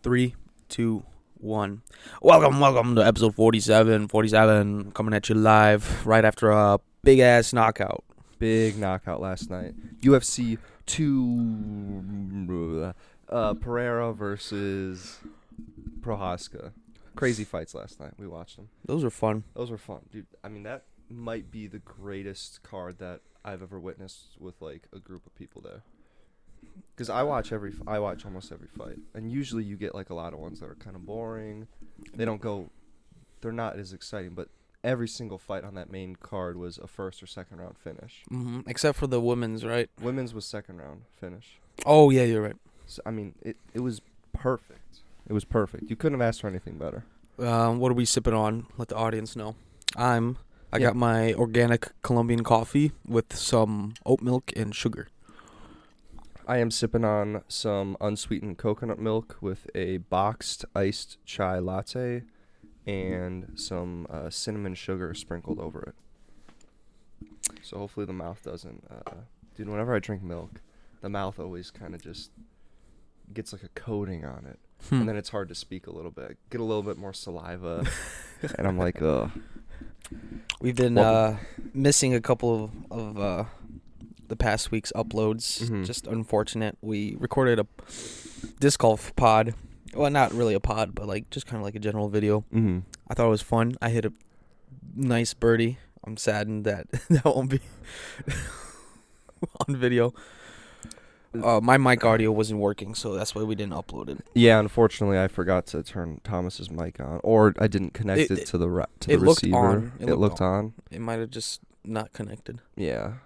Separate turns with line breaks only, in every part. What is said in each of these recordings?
3, 2, 1. Welcome to episode 47. 47 coming at you live right after a big ass knockout.
Big knockout last night. UFC 2 Pereira versus Prohaska. Crazy fights last night. We watched them.
Those are fun.
Those were fun, dude. I mean, that might be the greatest card that I've ever witnessed with like a group of people there. Because I watch almost every fight, and usually you get like a lot of ones that are kind of boring. They're not as exciting, but every single fight on that main card was a first or second round finish.
Mm-hmm. Except for the women's, right?
Women's was second round finish.
Oh yeah, you're right.
So, I mean, it was perfect. It was perfect. You couldn't have asked for anything better.
What are we sipping on? Let the audience know. I got my organic Colombian coffee with some oat milk and sugar.
I am sipping on some unsweetened coconut milk with a boxed iced chai latte and some cinnamon sugar sprinkled over it. So hopefully the mouth doesn't... dude, whenever I drink milk, the mouth always kind of just gets like a coating on it. And then it's hard to speak a little bit. Get a little bit more saliva. And I'm like, ugh.
We've been missing a couple of the past week's uploads.
Mm-hmm.
Just unfortunate. We recorded a disc golf pod. Well, not really a pod, but like just kind of like a general video.
Mm-hmm.
I thought it was fun. I hit a nice birdie. I'm saddened that that won't be on video. My mic audio wasn't working, so that's why we didn't upload it.
Yeah, unfortunately, I forgot to turn Thomas's mic on, or I didn't connect it to the
it looked
receiver.
on.
It looked on.
It might have just not connected.
Yeah.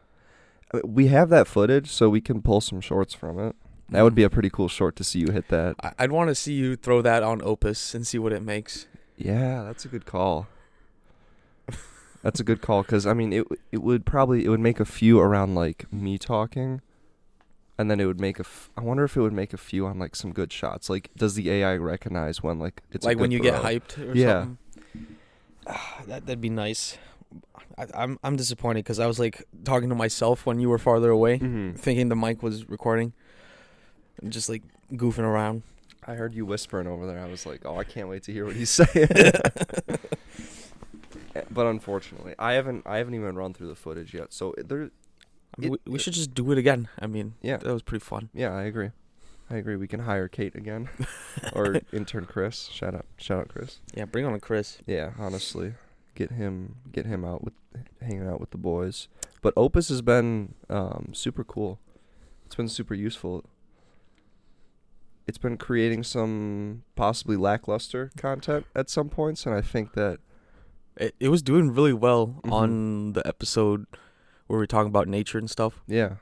We have that footage, so we can pull some shorts from it. That would be a pretty cool short to see you hit that.
I'd want to see you throw that on Opus and see what it makes.
Yeah, that's a good call. That's a good call, because, I mean, it would make a few around, like, me talking. And then it would make I wonder if it would make a few on like some good shots. Like, does the AI recognize when like it's
like
a good
when you
throw?
get hyped or something? That'd be nice. I'm disappointed because I was like talking to myself when you were farther away, thinking the mic was recording, and just like goofing around.
I heard you whispering over there. I was like, oh, I can't wait to hear what he's saying. But unfortunately, I haven't even run through the footage yet. So
we should just do it again. I mean,
yeah,
that was pretty fun.
Yeah, I agree. We can hire Kate again, or intern Chris. Shout out, Chris.
Yeah, bring on a Chris.
Yeah, honestly, get him out with hanging out with the boys. But Opus has been super cool. It's been super useful. It's been creating some possibly lackluster content at some points, and I think that
it was doing really well on the episode where we're talking about nature and stuff.
Yeah,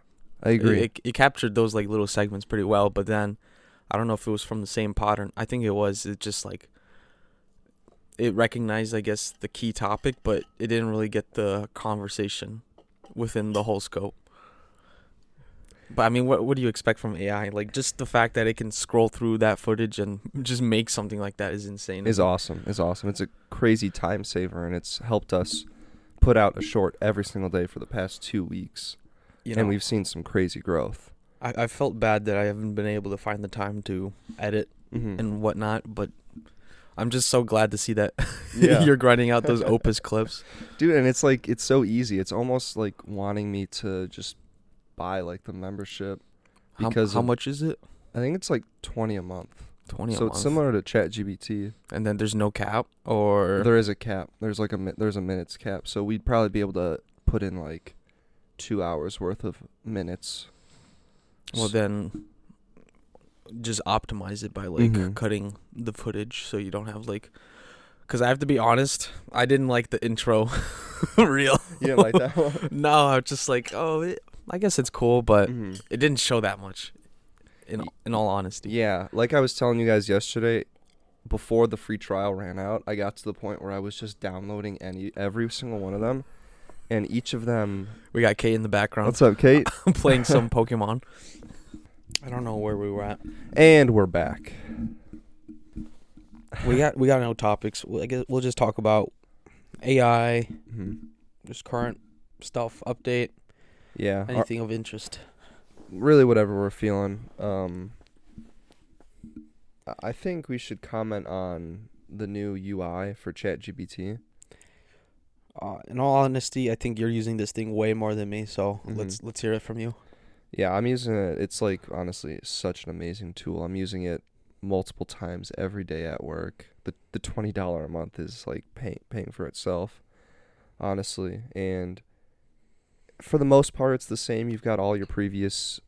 I agree.
It captured those like little segments pretty well, but then I don't know if it was from the same pattern. I think it was. It just like it recognized, I guess, the key topic, but it didn't really get the conversation within the whole scope. But I mean, what do you expect from AI? Like, just the fact that it can scroll through that footage and just make something like that is insane.
Is awesome. It's a crazy time saver, and it's helped us put out a short every single day for the past 2 weeks, and we've seen some crazy growth.
I felt bad that I haven't been able to find the time to edit and whatnot, but I'm just so glad to see that you're grinding out those Opus clips.
Dude, and it's like, it's so easy. It's almost like wanting me to just buy like the membership. Because
how much is it?
I think it's like $20 a month.
So
it's similar to ChatGPT.
And then there's no cap, or
there is a cap. There's like there's a minutes cap. So we'd probably be able to put in like 2 hours worth of minutes.
Well, then just optimize it by like cutting the footage so you don't have like. Because I have to be honest, I didn't like the intro reel.
You didn't like that one?
No, I was just like, I guess it's cool, but it didn't show that much. In all honesty.
Yeah, like I was telling you guys yesterday, before the free trial ran out, I got to the point where I was just downloading every single one of them, and each of them...
We got Kate in the background.
What's up, Kate?
Playing some Pokemon. I don't know where we were at.
And we're back.
We got no topics. I guess we'll just talk about AI, just current stuff, update.
Yeah.
Anything of interest.
Really whatever we're feeling. I think we should comment on the new UI for ChatGPT.
In all honesty, I think you're using this thing way more than me. So
Mm-hmm.
let's hear it from you.
Yeah, I'm using it. It's like honestly such an amazing tool. I'm using it multiple times every day at work. The $20 a month is like paying for itself, honestly. And for the most part, it's the same. You've got all your previous.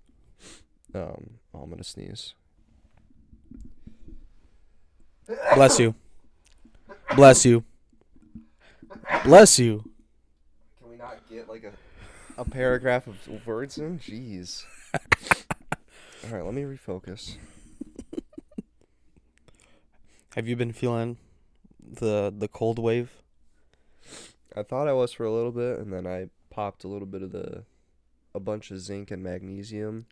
I'm gonna sneeze.
Bless you. Bless you. Bless you.
Can we not get like a paragraph of words in? Jeez. All right, let me refocus.
Have you been feeling the cold wave?
I thought I was for a little bit, and then I popped a little bit of a bunch of zinc and magnesium,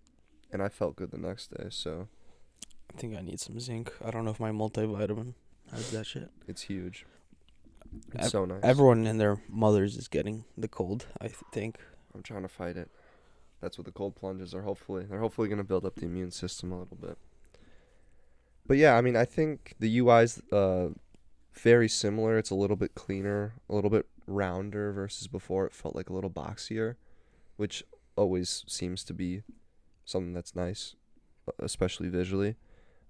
and I felt good the next day. So
I think I need some zinc. I don't know if my multivitamin has that shit.
it's huge. It's so nice.
Everyone and their mothers is getting the cold, I think.
I'm trying to fight it. That's what the cold plunges are. They're hopefully going to build up the immune system a little bit. But yeah, I mean, I think the UI's very similar. It's a little bit cleaner, a little bit rounder versus before. It felt like a little boxier, which always seems to be something that's nice, especially visually.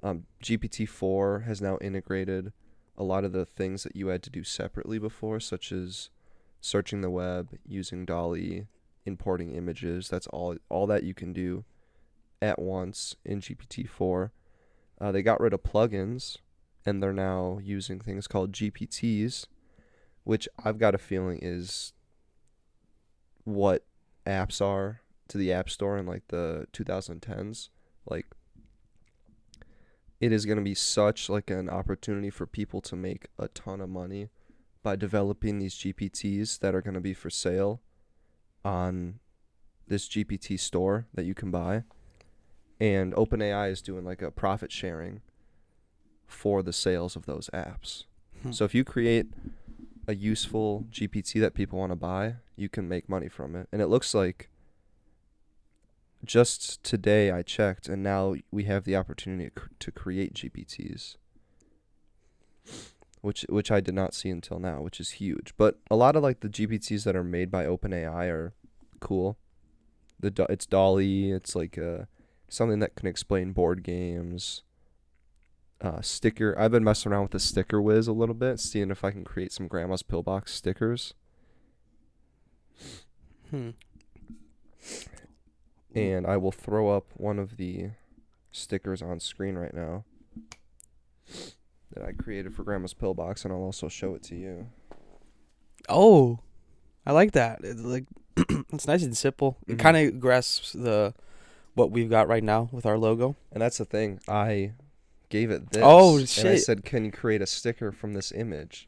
GPT-4 has now integrated a lot of the things that you had to do separately before, such as searching the web, using DALL-E, importing images. That's all that you can do at once in GPT-4. They got rid of plugins, and they're now using things called GPTs, which I've got a feeling is what apps are to the App Store in like the 2010s. Like, it is going to be such like an opportunity for people to make a ton of money by developing these GPTs that are going to be for sale on this GPT store that you can buy. And OpenAI is doing like a profit sharing for the sales of those apps. So if you create a useful GPT that people want to buy, you can make money from it. And it looks like just today I checked, and now we have the opportunity to create GPTs, which I did not see until now, which is huge. But a lot of like the GPTs that are made by OpenAI are cool. It's DALL-E. It's like something that can explain board games. Sticker. I've been messing around with the sticker whiz a little bit, seeing if I can create some grandma's pillbox stickers. And I will throw up one of the stickers on screen right now that I created for grandma's pillbox, and I'll also show it to you.
Oh, I like that. It's like it's nice and simple. It kind of grasps what we've got right now with our logo.
And that's the thing. I gave it this.
Oh, shit.
And I said, can you create a sticker from this image?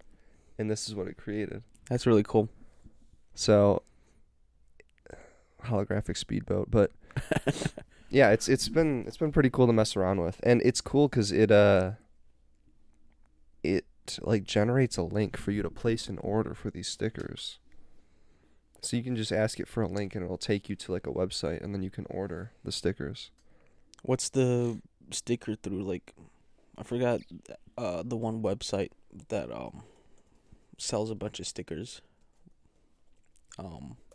And this is what it created.
That's really cool.
So, holographic speedboat, but yeah, it's been pretty cool to mess around with, and it's cool because it like generates a link for you to place an order for these stickers. So you can just ask it for a link, and it'll take you to like a website, and then you can order the stickers.
What's the sticker through? Like, I forgot the one website that sells a bunch of stickers.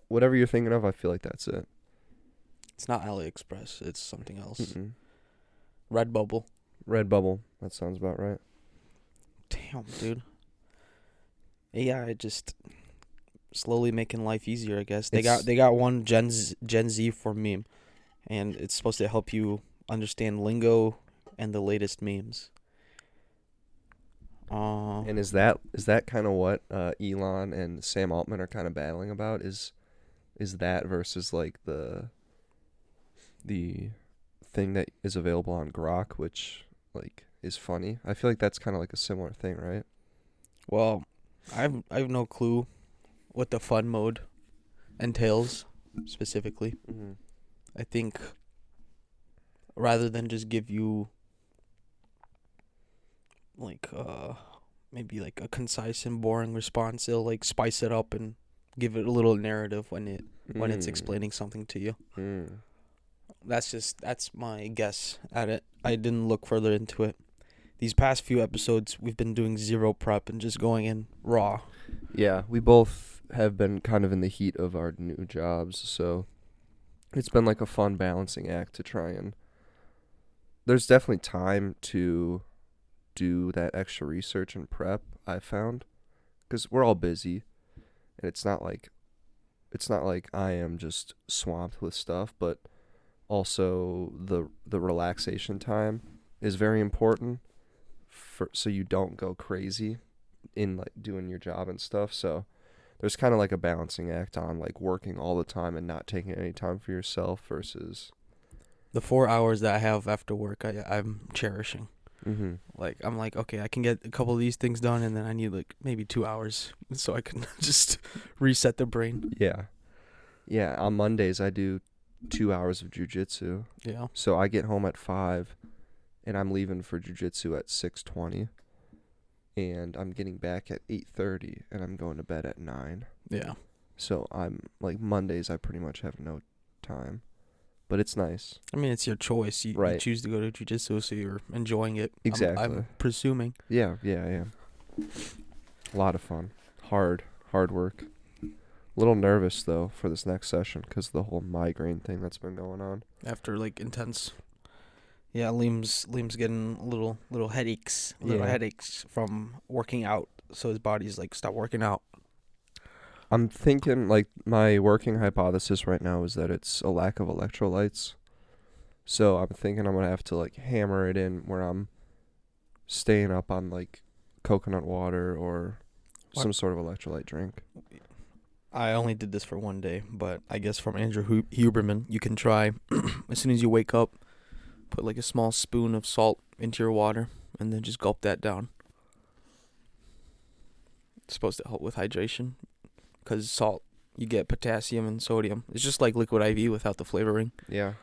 Whatever you're thinking of, I feel like that's it.
It's not AliExpress. It's something else.
Mm-mm.
Redbubble.
Redbubble. That sounds about right.
Damn, dude. AI just slowly making life easier, I guess. They got one Gen Z for meme, and it's supposed to help you understand lingo and the latest memes.
And is that kind of what Elon and Sam Altman are kind of battling about? Is that versus like the thing that is available on Grok, which like is funny? I feel like that's kind of like a similar thing, right?
Well, I have no clue what the fun mode entails specifically.
Mm-hmm.
I think rather than just give you like maybe like a concise and boring response, it'll like spice it up and give it a little narrative when it's explaining something to you. That's my guess at it. I didn't look further into it. these past few episodes we've been doing zero prep and just going in raw.
Yeah, we both have been kind of in the heat of our new jobs, so it's been like a fun balancing act to try and... There's definitely time to do that extra research and prep, I found, because we're all busy, and it's not like I am just swamped with stuff, but also the relaxation time is very important so you don't go crazy in like doing your job and stuff. So there's kind of like a balancing act on like working all the time and not taking any time for yourself versus
The 4 hours that I have after work, I'm cherishing.
mm-hmm.
Like, I'm like, okay, I can get a couple of these things done, and then I need like maybe 2 hours so I can just reset the brain.
Yeah, on Mondays I do 2 hours of jujitsu.
Yeah.
So I get home at 5 and I'm leaving for jujitsu at 6:20 and I'm getting back at 8:30 and I'm going to bed at 9.
Yeah.
So I'm like Mondays I pretty much have no time. But it's nice.
I mean, it's your choice. You choose to go to jiu-jitsu, so you're enjoying it.
Exactly.
I'm presuming.
Yeah. A lot of fun. Hard work. A little nervous, though, for this next session because the whole migraine thing that's been going on.
After, like, intense... Yeah, Liam's getting little headaches. Headaches from working out. So his body's like, stop working out.
I'm thinking, like, my working hypothesis right now is that it's a lack of electrolytes. So I'm thinking I'm going to have to, like, hammer it in where I'm staying up on, like, coconut water or some sort of electrolyte drink.
I only did this for one day, but I guess from Andrew Huberman, you can try, as soon as you wake up, put, like, a small spoon of salt into your water, and then just gulp that down. It's supposed to help with hydration. Because salt, you get potassium and sodium. It's just like liquid IV without the flavoring.
Yeah,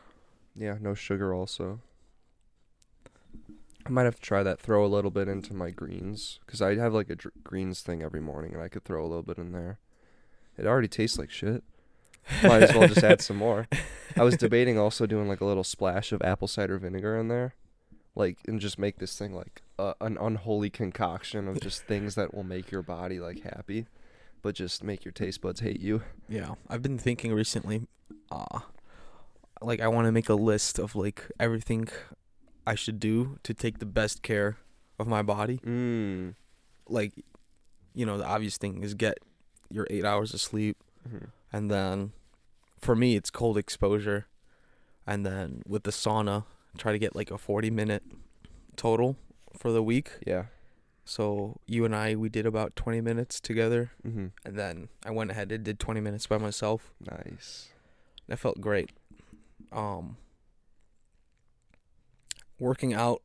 no sugar also. I might have to try that. Throw a little bit into my greens. Because I have like a greens thing every morning, and I could throw a little bit in there. It already tastes like shit. Might as well just add some more. I was debating also doing like a little splash of apple cider vinegar in there. Like, and just make this thing like an unholy concoction of just things that will make your body like happy. But just make your taste buds hate you.
Yeah, I've been thinking recently, like I want to make a list of like everything I should do to take the best care of my body. Like, you know, the obvious thing is get your 8 hours of sleep.
Mm-hmm.
And then for me, it's cold exposure. And then with the sauna, try to get like a 40-minute total for the week.
Yeah.
So you and we did about 20 minutes together.
Mm-hmm.
And then I went ahead and did 20 minutes by myself.
Nice.
That felt great. Working out,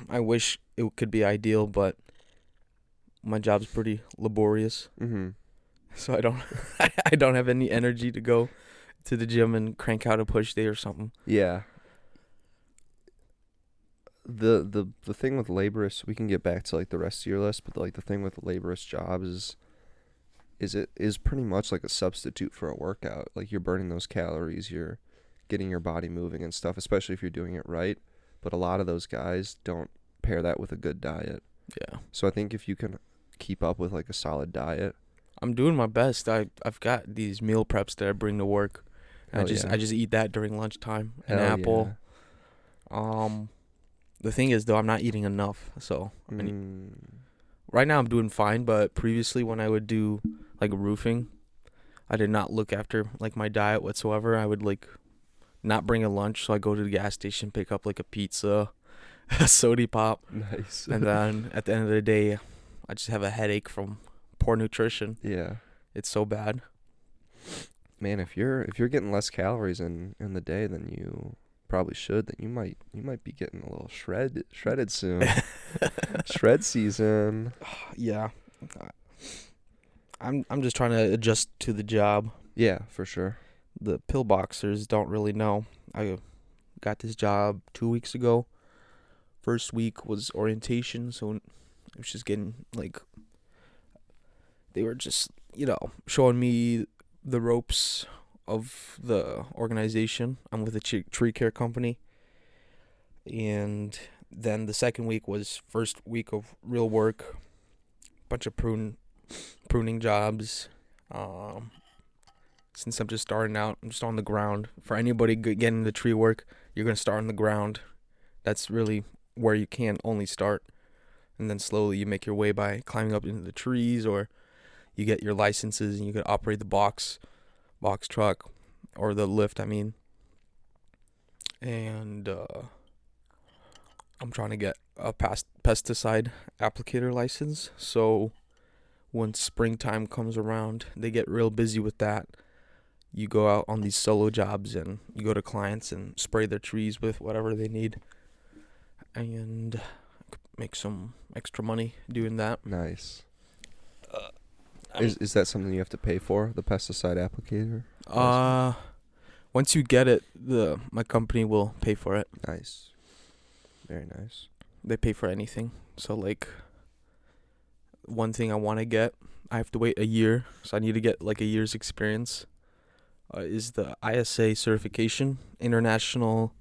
I wish it could be ideal, but my job's pretty laborious.
Mm-hmm.
So I don't have any energy to go to the gym and crank out a push day or something.
Yeah. The thing with laborious, we can get back to like the rest of your list, but like the thing with laborious jobs is it is pretty much like a substitute for a workout. Like you're burning those calories, you're getting your body moving and stuff, especially if you're doing it right. But a lot of those guys don't pair that with a good diet.
Yeah.
So I think if you can keep up with like a solid diet.
I'm doing my best. I've got these meal preps that I bring to work. And I just eat that during lunchtime. An apple. Yeah. The thing is, though, I'm not eating enough. So right now I'm doing fine. But previously, when I would do like roofing, I did not look after like my diet whatsoever. I would like not bring a lunch, so I go to the gas station, pick up like a pizza, a soda pop.
Nice.
And then at the end of the day, I just have a headache from poor nutrition.
Yeah.
It's so bad.
Man, if you're getting less calories in the day than you probably should, then you might be getting a little shredded soon. Shred season.
Yeah. I'm just trying to adjust to the job.
Yeah, for sure.
The pillboxers don't really know. I got this job 2 weeks ago. First week was orientation, so I was just getting like, they were just, showing me the ropes of the organization. I'm with a tree care company, and Then the second week was first week of real work, bunch of pruning jobs. Um, since I'm just starting out, I'm just on the ground. For anybody getting into tree work, you're gonna start on the ground. That's really where you can only start, and then slowly you make your way by climbing up into the trees, or you get your licenses and you can operate the box truck, or the lift. I mean, and I'm trying to get a pesticide applicator license. So when springtime comes around, they get real busy with that. You go out on these solo jobs and you go to clients and spray their trees with whatever they need, and make some extra money doing that.
Nice.
Uh,
Is that something you have to pay for, the pesticide applicator?
Once you get it, my company will pay for it.
Nice. Very nice.
They pay for anything. So like, one thing I want to get, I have to wait a year, so I need to get like a year's experience. Is the ISA certification, International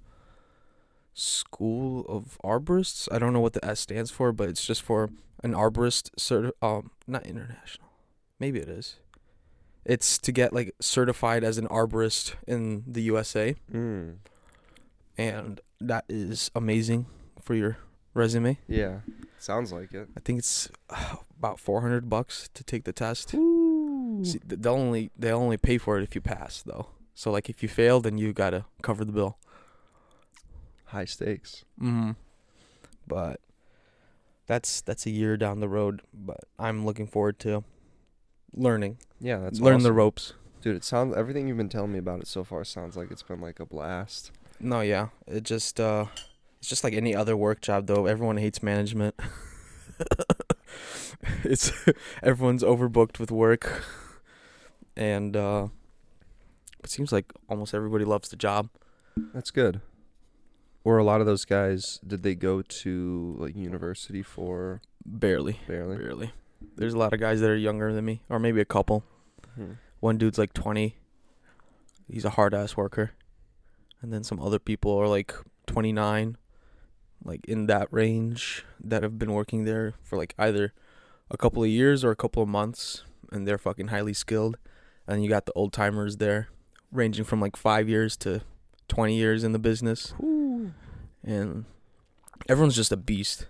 School of Arborists. I don't know what the S stands for, but it's just for an arborist not international. Maybe it is. It's to get like certified as an arborist in the USA. And that is amazing for your resume.
Yeah. Sounds like it.
I think it's about $400 to take the test.
Ooh.
See, they only pay for it if you pass though. So like if you fail, then you gotta cover the bill.
High stakes.
But that's a year down the road. But I'm looking forward to learning.
Yeah, that's
learn
awesome.
the ropes.
Dude, everything you've been telling me about it so far sounds like it's been like a blast.
No, yeah, it's just like any other work job though. Everyone hates management. It's everyone's overbooked with work, and it seems like almost everybody loves the job.
That's good. Were a lot of those guys, did they go to like university for?
Barely. There's a lot of guys that are younger than me, or maybe a couple. One dude's like 20. He's a hard ass worker, and then some other people are like 29, like in that range, that have been working there for like either a couple of years or a couple of months, and they're fucking highly skilled. And you got the old timers there, ranging from like 5 years to 20 years in the business.
Ooh.
And everyone's just a beast,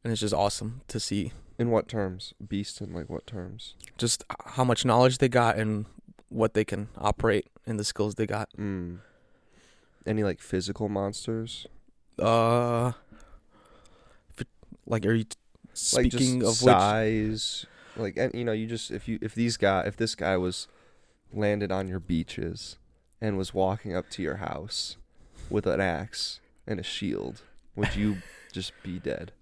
and it's just awesome to see.
In what terms? Beast in like what terms?
Just how much knowledge they got and what they can operate and the skills they got.
Any like physical monsters?
Like, are you speaking
like just
of
size? Like, and you just if this guy was landed on your beaches and was walking up to your house with an axe and a shield, would you just be dead?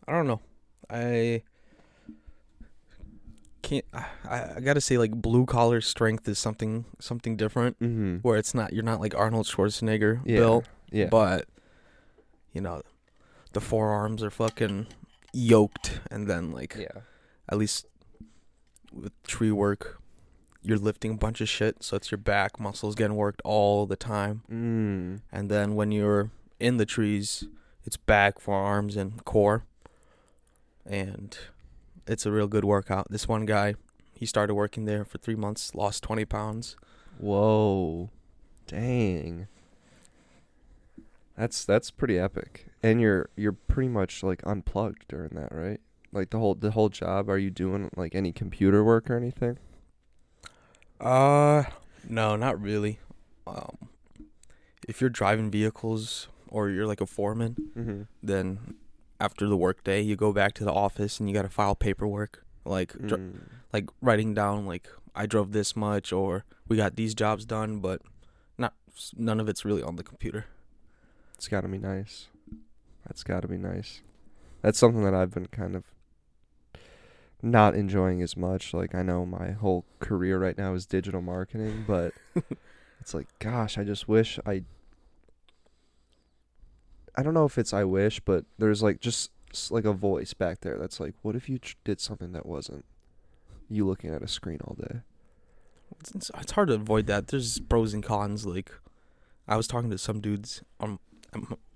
I don't know. I can't. I gotta say, like, blue collar strength is something different. Where you're not like Arnold Schwarzenegger built.
Yeah.
But the forearms are fucking yoked, and then like at least with tree work, you're lifting a bunch of shit, so it's your back muscles getting worked all the time. And then when you're in the trees, it's back, forearms, and core. And it's a real good workout. This one guy, he started working there for 3 months, lost 20 pounds.
Whoa. Dang. That's pretty epic. And you're pretty much like unplugged during that, right? Like the whole job, are you doing like any computer work or anything?
No, not really. If you're driving vehicles or you're like a foreman, then after the work day, you go back to the office and you got to file paperwork, like like writing down like I drove this much or we got these jobs done, but none of it's really on the computer.
It's got to be nice. That's got to be nice. That's something that I've been kind of not enjoying as much. Like, I know my whole career right now is digital marketing, but it's like, gosh, I just wish I don't know if it's I wish, but there's like just like a voice back there that's like, what if you did something that wasn't you looking at a screen all day?
It's hard to avoid that. There's pros and cons. Like, I was talking to some dudes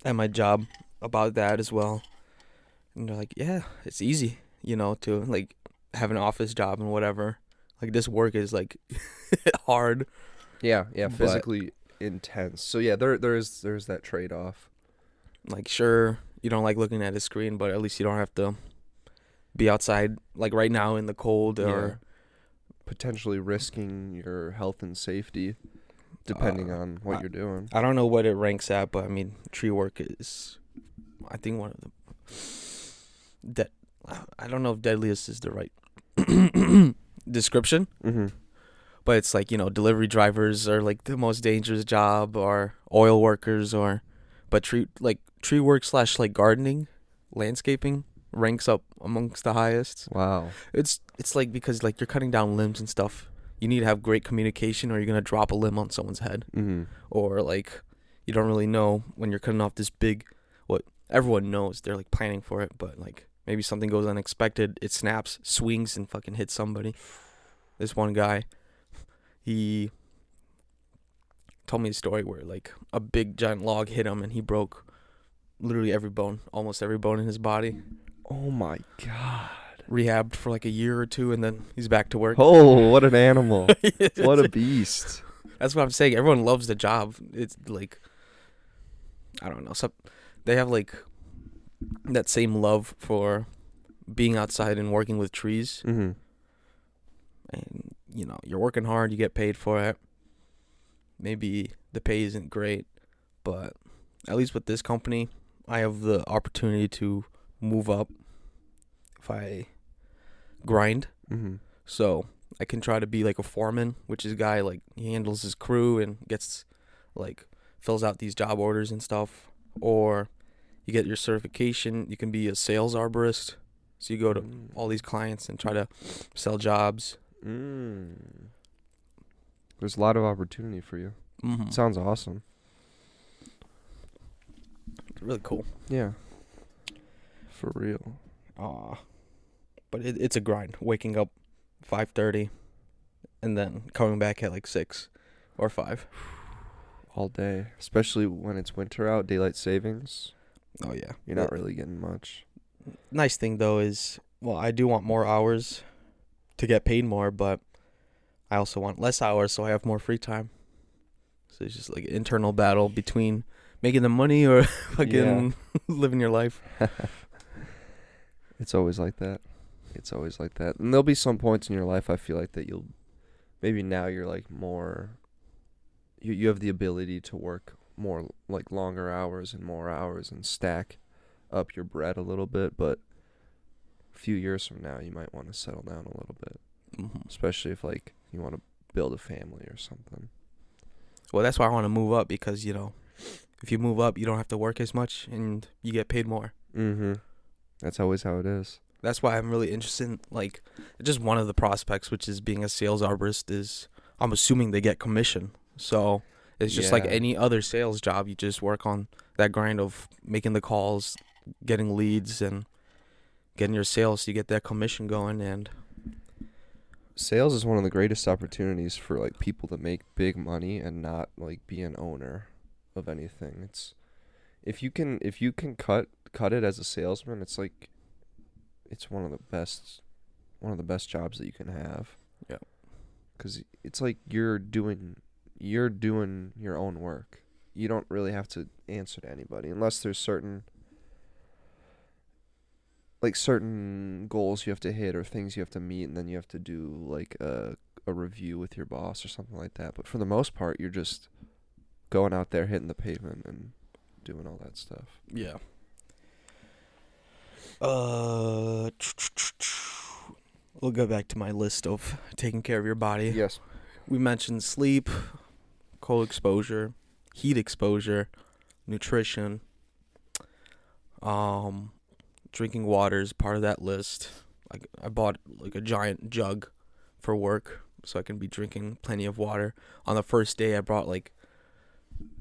at my job about that as well, and they're like, "Yeah, it's easy, to like have an office job and whatever. Like this work is like hard,
Yeah,
but
physically intense. So yeah, there's that trade off.
like sure you don't like looking at a screen, but at least you don't have to be outside like right now in the cold
Yeah.
or
Potentially risking your health and safety depending on what
I-
you're doing.
I don't know what it ranks at, but I mean tree work is I think one of the I don't know if deadliest is the right description,
Mm-hmm.
but it's like delivery drivers are like the most dangerous job, or oil workers, but tree work / like gardening, landscaping ranks up amongst the highest.
Wow.
It's like because like you're cutting down limbs and stuff. You need to have great communication, or you're gonna drop a limb on someone's head,
Mm-hmm.
or like you don't really know when you're cutting off this big. What everyone knows, they're like planning for it, but like maybe something goes unexpected, it snaps, swings, and fucking hits somebody. This one guy, he told me a story where like a big giant log hit him and he broke literally almost every bone in his body.
Oh my God.
Rehabbed for like a year or two, and then he's back to work.
Oh, what an animal. What a beast.
That's what I'm saying. Everyone loves the job. It's like, I don't know. They have like that same love for being outside and working with trees.
Mm-hmm.
And, you're working hard. You get paid for it. Maybe the pay isn't great, but at least with this company, I have the opportunity to move up if I grind.
Mm-hmm.
So I can try to be like a foreman, which is a guy like he handles his crew and gets like fills out these job orders and stuff. Or you get your certification, you can be a sales arborist. So you go to all these clients and try to sell jobs.
There's a lot of opportunity for you.
Mm-hmm.
Sounds awesome.
Really cool.
Yeah. For real.
But it's a grind. Waking up 5:30 and then coming back at like 6 or 5.
All day. Especially when it's winter out, daylight savings.
Oh, yeah.
You're not really getting much.
Nice thing, though, is, well, I do want more hours to get paid more, but I also want less hours so I have more free time. So it's just like an internal battle between making the money or fucking living your life.
It's always like that. And there'll be some points in your life I feel like that maybe now you're like more, you have the ability to work more like longer hours and more hours and stack up your bread a little bit, but a few years from now you might want to settle down a little bit.
Mm-hmm.
Especially if like you want to build a family or something.
Well, that's why I want to move up because, if you move up, you don't have to work as much and you get paid more.
Mm-hmm. That's always how it is.
That's why I'm really interested in, like, just one of the prospects, which is being a sales arborist, is I'm assuming they get commission. So it's just like any other sales job. You just work on that grind of making the calls, getting leads, and getting your sales so you get that commission going. And
sales is one of the greatest opportunities for like people to make big money and not like be an owner of anything. It's if you can cut it as a salesman, it's like it's one of the best jobs that you can have.
Yeah.
Cuz it's like you're doing your own work. You don't really have to answer to anybody unless there's certain goals you have to hit or things you have to meet, and then you have to do like a review with your boss or something like that. But for the most part, you're just going out there hitting the pavement and doing all that stuff.
yeah. We'll go back to my list of taking care of your body.
Yes.
We mentioned sleep, cold exposure, heat exposure, nutrition. Drinking water is part of that list. Like I bought like a giant jug for work so I can be drinking plenty of water. On the first day I brought like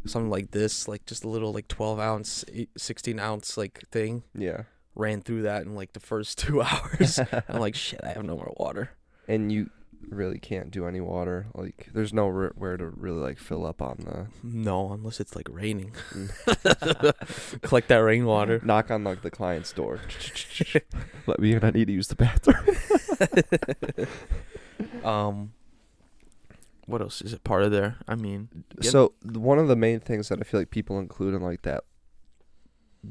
something like this, like just a little like 12 ounce, 16 ounce like thing.
Yeah.
Ran through that in like the first 2 hours. I'm like, shit, I have no more water.
And really can't do any water. Like, there's nowhere to really like fill up on the.
No, unless it's like raining. Collect that rainwater.
Knock on like the client's door. Let me in. I need to use the bathroom.
What else is it part of there? I mean,
so one of the main things that I feel like people include in like that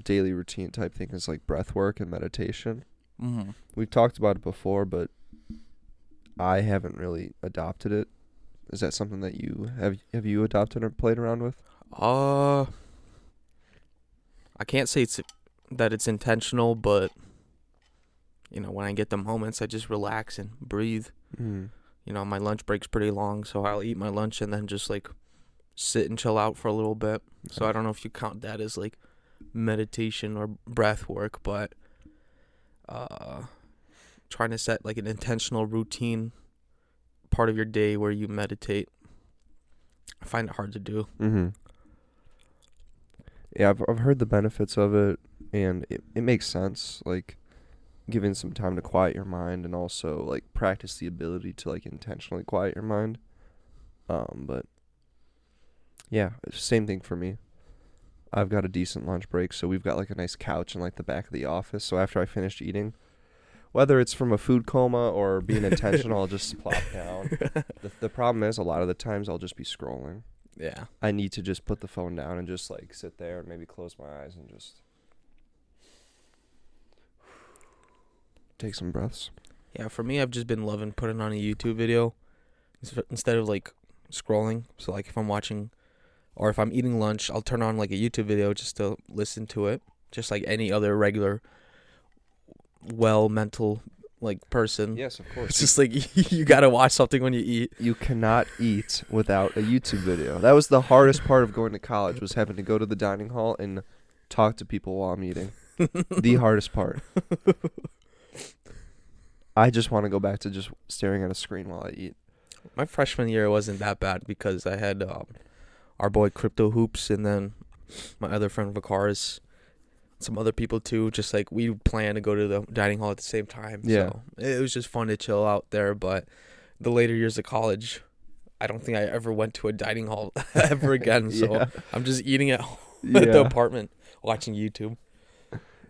daily routine type thing is like breath work and meditation.
Mm-hmm.
We've talked about it before, but I haven't really adopted it. Is that something that you have you adopted or played around with?
I can't say that it's intentional, but when I get the moments, I just relax and breathe.
Mm.
My lunch break's pretty long, so I'll eat my lunch and then just like sit and chill out for a little bit. So I don't know if you count that as like meditation or breath work, but trying to set like an intentional routine part of your day where you meditate, I find it hard to do.
Mm-hmm. Yeah, I've heard the benefits of it, and it makes sense. Like, giving some time to quiet your mind and also like practice the ability to like intentionally quiet your mind. But yeah, same thing for me. I've got a decent lunch break, so we've got like a nice couch in like the back of the office. So after I finished eating, whether it's from a food coma or being intentional, I'll just plop down. The problem is a lot of the times I'll just be scrolling.
Yeah.
I need to just put the phone down and just like sit there and maybe close my eyes and just take some breaths.
Yeah, for me, I've just been loving putting on a YouTube video instead of like scrolling. So like if I'm watching or if I'm eating lunch, I'll turn on like a YouTube video just to listen to it, just like any other regular mental like person.
Yes, of course.
It's just like you gotta watch something when you eat.
You cannot eat without a YouTube video. That was the hardest part of going to college, was having to go to the dining hall and talk to people while I'm eating. The hardest part. I just want to go back to just staring at a screen while I eat.
My freshman year wasn't that bad because I had our boy Crypto Hoops and then my other friend Vacaris, some other people too. Just like we planned to go to the dining hall at the same time.
Yeah.
So it was just fun to chill out there. But the later years of college, I don't think I ever went to a dining hall ever again. So
Yeah.
I'm just eating at home at the apartment, watching YouTube.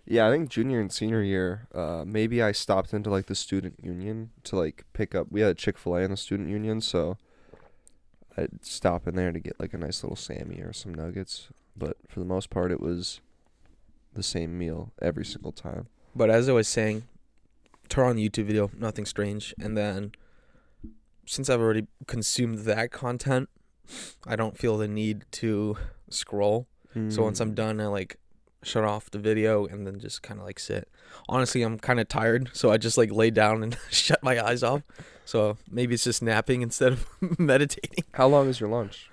Yeah, I think junior and senior year, maybe I stopped into like the student union to like pick up. We had a Chick-fil-A in the student union, so I'd stop in there to get like a nice little Sammy or some nuggets. But for the most part, it was the same meal every single time.
But as I was saying, turn on the YouTube video, nothing strange. And then since I've already consumed that content, I don't feel the need to scroll. So once I'm done, I like shut off the video and then just kind of like sit. Honestly, I'm kind of tired, so I just like lay down and shut my eyes off. So maybe it's just napping instead of meditating.
How long is your lunch?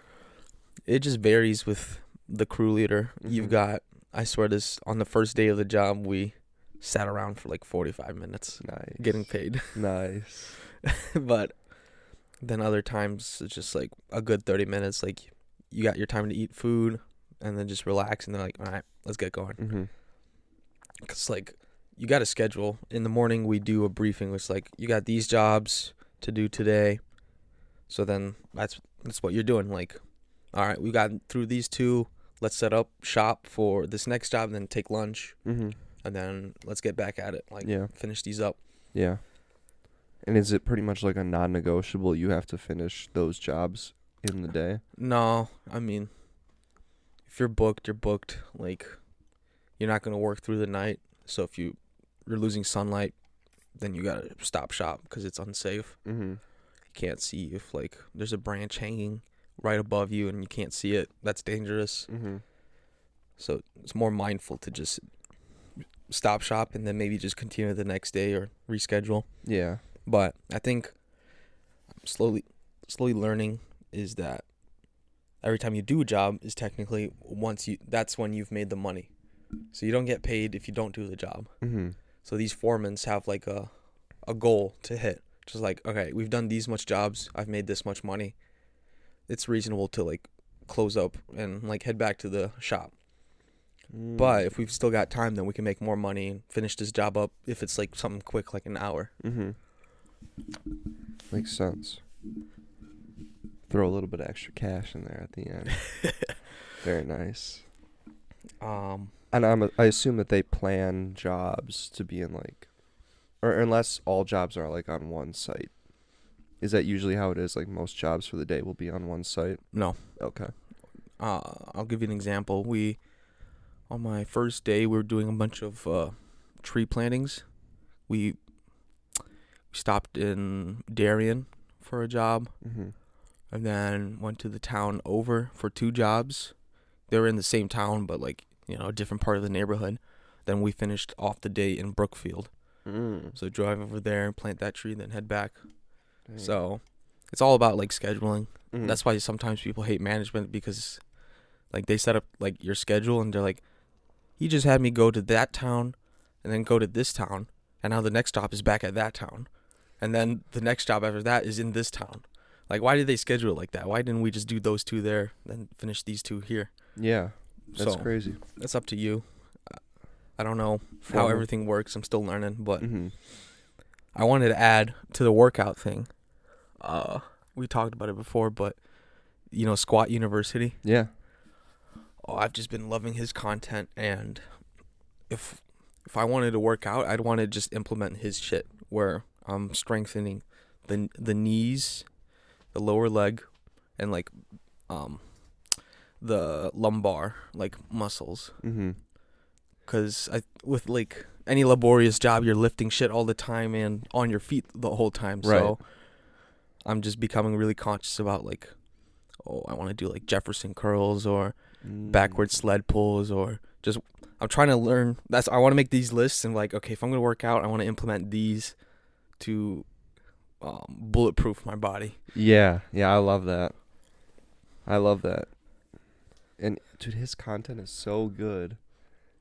It just varies with the crew leader. You've got, I swear this, on the first day of the job, we sat around for like 45 minutes.
Nice.
Getting paid.
Nice.
But then other times it's just like a good 30 minutes. Like you got your time to eat food and then just relax. And they're like, all right, let's get going.
Mm-hmm.
Because like you got a schedule. In the morning we do a briefing. It's like you got these jobs to do today. So then that's what you're doing. Like, all right, we got through these two. Let's set up shop for this next job and then take lunch.
Mm-hmm.
And then let's get back at it. Like, finish these up.
Yeah. And is it pretty much like a non-negotiable? You have to finish those jobs in the day?
No, I mean, if you're booked, you're booked. Like, you're not going to work through the night. So if you're losing sunlight, then you got to stop shop because it's unsafe.
Mm-hmm.
You can't see if, like, there's a branch hanging right above you and you can't see it. That's dangerous.
Mm-hmm.
So it's more mindful to just stop shop and then maybe just continue the next day or reschedule.
Yeah.
But I think slowly learning is that every time you do a job is technically that's when you've made the money. So you don't get paid if you don't do the job.
Mm-hmm.
So these foremans have like a goal to hit. Just like, okay, we've done these much jobs. I've made this much money. It's reasonable to like close up and like head back to the shop. But if we've still got time, then we can make more money and finish this job up if it's like something quick, like an hour.
Mm-hmm. Makes sense. Throw a little bit of extra cash in there at the end. Very nice. And I assume that they plan jobs to be in like, or unless all jobs are like on one site. Is that usually how it is? Like most jobs for the day will be on one site?
No.
Okay.
I'll give you an example. On my first day, we were doing a bunch of tree plantings. We stopped in Darien for a job,
Mm-hmm.
and then went to the town over for 2 jobs. They were in the same town, but like, a different part of the neighborhood. Then we finished off the day in Brookfield. So drive over there, plant that tree, then head back.
Dang.
So it's all about like scheduling.
Mhm.
That's why sometimes people hate management, because like they set up like your schedule and they're like, he just had me go to that town and then go to this town, and now the next stop is back at that town, and then the next job after that is in this town. Like, why did they schedule it like that? Why didn't we just do those 2 there, then finish these 2 here?
Yeah, that's
So
crazy.
that's up to you. I don't know how everything works. I'm still learning, but
Mm-hmm.
I wanted to add to the workout thing. We talked about it before, but Squat University.
Yeah.
Oh, I've just been loving his content, and if I wanted to work out, I'd want to just implement his shit where I'm strengthening the knees, the lower leg, and like the lumbar like muscles.
Mm-hmm.
Cause with like any laborious job, you're lifting shit all the time and on your feet the whole time.
Right.
So I'm just becoming really conscious about like, I want to do like Jefferson curls or backward sled pulls, or just I'm trying to learn. I want to make these lists and like, okay, if I'm gonna work out, I want to implement these to bulletproof my body.
Yeah, I love that. And dude, his content is so good.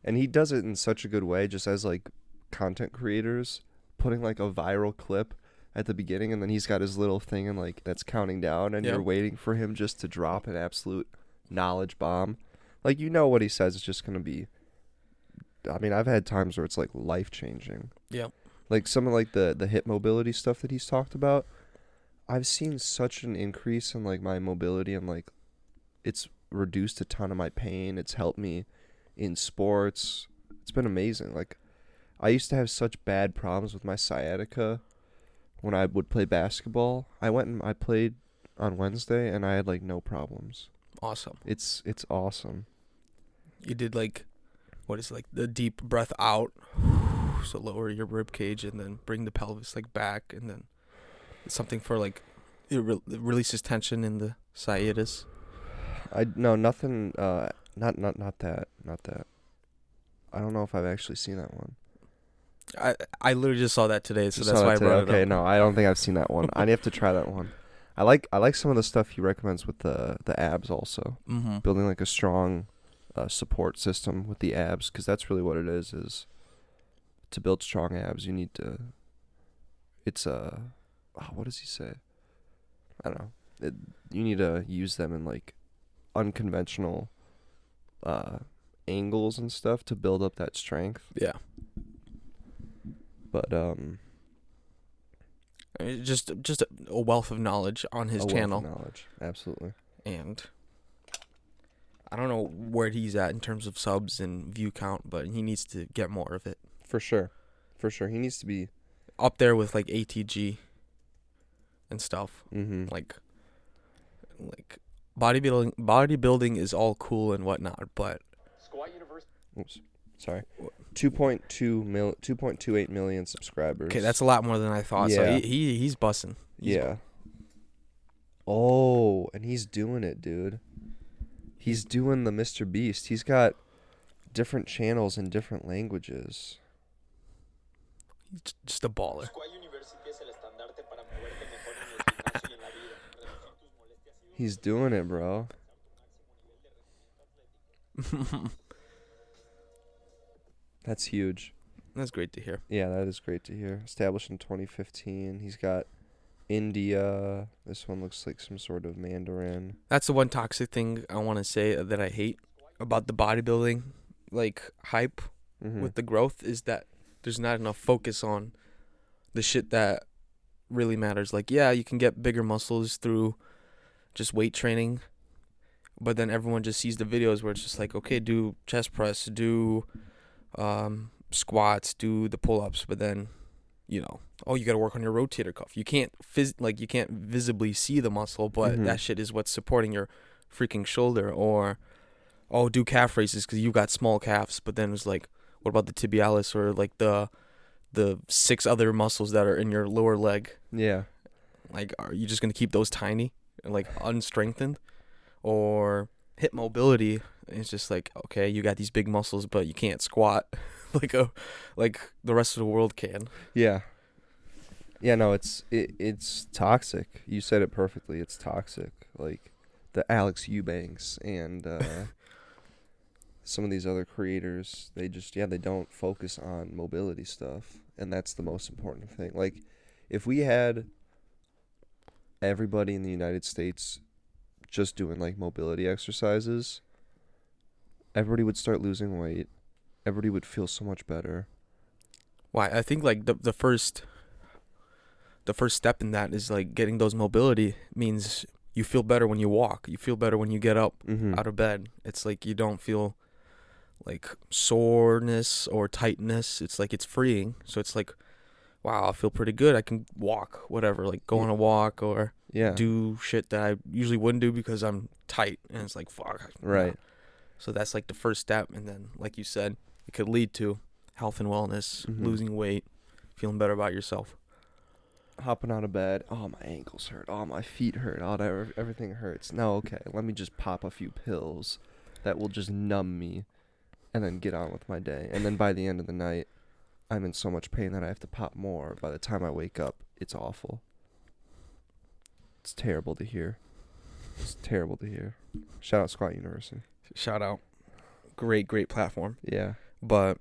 And he does it in such a good way, just as like content creators, putting like a viral clip at the beginning, and then he's got his little thing and like that's counting down, and
Yep.
you're waiting for him just to drop an absolute knowledge bomb. Like, what he says is just gonna be, I mean, I've had times where it's like life changing.
Yep.
Like some of like the hip mobility stuff that he's talked about, I've seen such an increase in like my mobility, and like it's reduced a ton of my pain. It's helped me in sports. It's been amazing. Like, I used to have such bad problems with my sciatica when I would play basketball. I went and I played on Wednesday, and I had like no problems.
Awesome.
It's awesome.
You did like, what is it, like the deep breath out, so lower your rib cage and then bring the pelvis like back, and then it's something for like it releases tension in the sciatus.
Nothing. Not that. I don't know if I've actually seen that one.
I literally just saw that today, so
Just
that's
saw
why I
that today.
brought it
Okay,
up.
no, I don't think I've seen that one. I have to try that one. I like some of the stuff he recommends with the abs also.
Mm-hmm.
Building like a strong support system with the abs, because that's really what it is to build strong abs. You need to. It's what does he say? I don't know. You need to use them in like unconventional angles and stuff to build up that strength.
Yeah.
But
Just a wealth of knowledge on his channel.
Wealth of knowledge, absolutely.
And I don't know where he's at in terms of subs and view count, but he needs to get more of it.
For sure. He needs to be
Up there with like ATG and stuff.
Mm-hmm.
Like bodybuilding is all cool and whatnot, but
Oops, sorry. 2.28 million subscribers.
okay, that's a lot more than I thought.
Yeah.
So he's bussing.
Yeah. Oh, and he's doing it, dude. He's doing the Mr. Beast. He's got different channels in different languages.
He's just a baller.
He's doing it, bro. That's huge.
That's great to hear.
Yeah, that is great to hear. Established in 2015. He's got India. This one looks like some sort of Mandarin.
That's the one toxic thing I want to say that I hate about the bodybuilding like hype
Mm-hmm.
with the growth, is that there's not enough focus on the shit that really matters. Like, yeah, you can get bigger muscles through just weight training, but then everyone just sees the videos where it's just like, okay, do chest press, do squats, do the pull-ups, but then, oh, you got to work on your rotator cuff. You can't you can't visibly see the muscle, but
Mhm.
that shit is what's supporting your freaking shoulder. Or, oh, do calf raises because you got small calves, but then it's like, what about the tibialis or like the 6 other muscles that are in your lower leg?
Yeah.
Like, are you just gonna keep those tiny and like unstrengthened? Or hip mobility, it's just like, okay, you got these big muscles, but you can't squat like the rest of the world can.
Yeah. Yeah, no, it's toxic. You said it perfectly. It's toxic. Like the Alex Eubanks and some of these other creators, they don't focus on mobility stuff, and that's the most important thing. Like, if we had everybody in the United States just doing like mobility exercises, everybody would start losing weight. Everybody would feel so much better.
Why? I think like the first step in that is like getting those mobility means you feel better when you walk. You feel better when you get up out of bed. It's like you don't feel like soreness or tightness. It's like it's freeing. So it's like, wow, I feel pretty good. I can walk, whatever, like go on a walk or do shit that I usually wouldn't do because I'm tight. And it's like, fuck.
Right.
So that's like the first step. And then, like you said, it could lead to health and wellness, losing weight, feeling better about yourself.
Hopping out of bed, oh, my ankles hurt, oh, my feet hurt, oh, everything hurts. No, okay, let me just pop a few pills that will just numb me and then get on with my day. And then by the end of the night, I'm in so much pain that I have to pop more. By the time I wake up, it's awful. It's terrible to hear. It's terrible to hear. Shout out Squat University.
Shout out. Great platform.
Yeah.
But,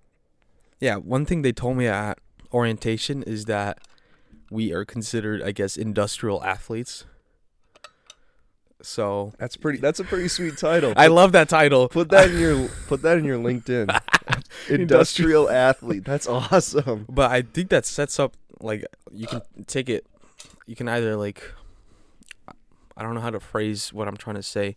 yeah, one thing they told me at orientation is that we are considered, I guess, industrial athletes. So
that's a pretty sweet title.
I love that title.
Put that in your LinkedIn. Industrial athlete. That's awesome.
But I think that sets up, like, you can take it, you can either, like, I don't know how to phrase what I'm trying to say,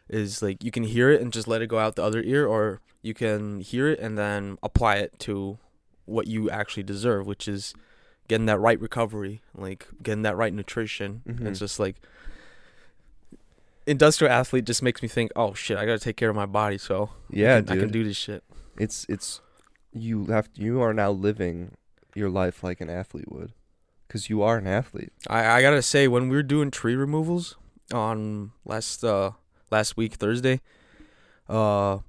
is like you can hear it and just let it go out the other ear, or you can hear it and then apply it to what you actually deserve, which is getting that right recovery, like getting that right nutrition. It's just like, industrial athlete just makes me think, oh shit, I gotta take care of my body, so
yeah,
I can do this shit.
It's you are now living your life like an athlete would, because you are an athlete.
I gotta say, when we were doing tree removals on last week Thursday, I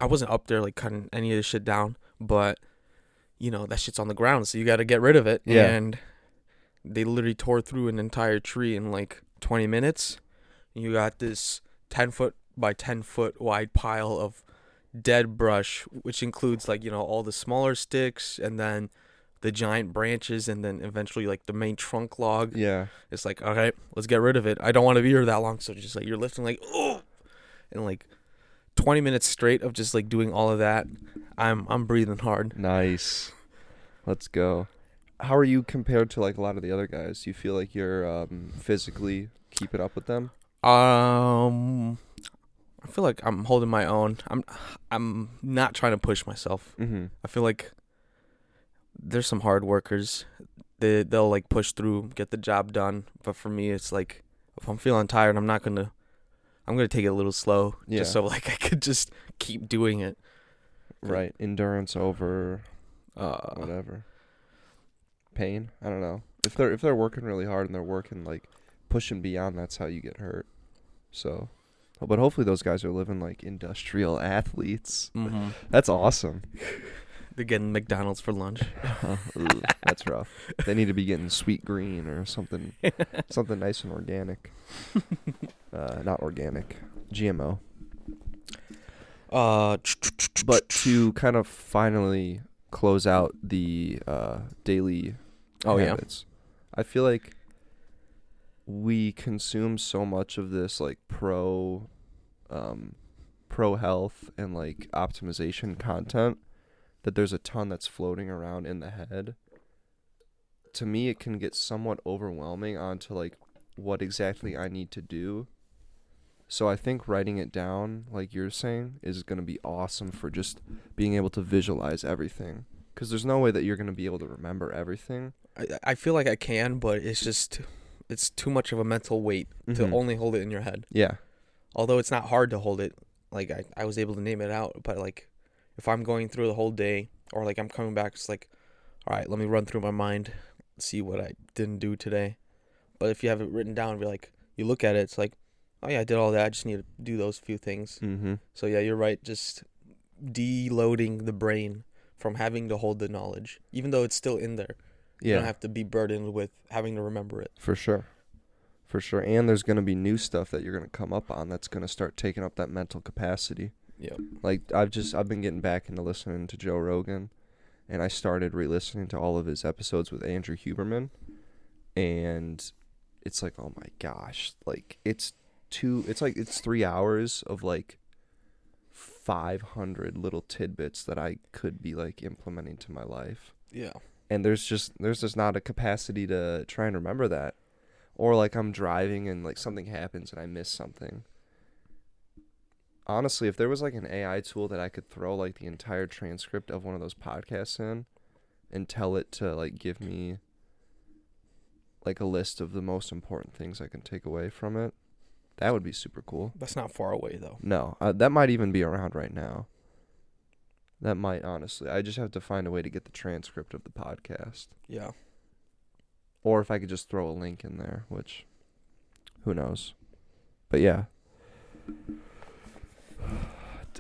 wasn't up there like cutting any of this shit down, but that shit's on the ground, so you gotta get rid of it.
Yeah.
And they literally tore through an entire tree in like 20 minutes. You got this 10-foot by 10-foot wide pile of dead brush, which includes like, all the smaller sticks and then the giant branches and then eventually like the main trunk log.
Yeah.
It's like, okay, let's get rid of it. I don't want to be here that long. So just like you're lifting like, oh, and like 20 minutes straight of just like doing all of that. I'm breathing hard.
Nice. Let's go. How are you compared to like a lot of the other guys? Do you feel like you're physically keeping up with them?
I feel like I'm holding my own. I'm not trying to push myself. I feel like there's some hard workers. They'll like push through, get the job done. But for me, it's like if I'm feeling tired, I'm gonna take it a little slow, just so like I could just keep doing it.
Right, endurance over whatever. Pain. I don't know. If they're working really hard and they're working like pushing beyond, that's how you get hurt. So, but hopefully those guys are living like industrial athletes. That's awesome.
They're getting McDonald's for lunch.
Ooh, that's rough. They need to be getting Sweet Green or something nice and organic. Not organic, GMO. But to kind of finally close out the daily habits, I feel like we consume so much of this like pro health and like optimization content that there's a ton that's floating around in the head to me, it can get somewhat overwhelming onto like what exactly I need to do. So I think writing it down, like you're saying, is going to be awesome for just being able to visualize everything. Because there's no way that you're going to be able to remember everything.
I feel like I can, but it's too much of a mental weight to only hold it in your head.
Yeah.
Although it's not hard to hold it. Like, I was able to name it out, but like, if I'm going through the whole day, or like I'm coming back, it's like, all right, let me run through my mind, see what I didn't do today. But if you have it written down, you look at it, it's like, oh yeah, I did all that. I just need to do those few things. So yeah, you're right. Just deloading the brain from having to hold the knowledge, even though it's still in there. You don't have to be burdened with having to remember it.
For sure. For sure. And there's going to be new stuff that you're going to come up on that's going to start taking up that mental capacity.
Yeah.
Like I've been getting back into listening to Joe Rogan, and I started re-listening to all of his episodes with Andrew Huberman, and it's like, oh my gosh, like it's 3 hours of like 500 little tidbits that I could be like implementing to my life.
Yeah.
And there's just not a capacity to try and remember that. Or like I'm driving and like something happens and I miss something. Honestly, if there was like an AI tool that I could throw like the entire transcript of one of those podcasts in and tell it to like give me like a list of the most important things I can take away from it, that would be super cool.
That's not far away though.
No, that might even be around right now. That might, honestly. I just have to find a way to get the transcript of the podcast.
Yeah.
Or if I could just throw a link in there, which, who knows. But yeah.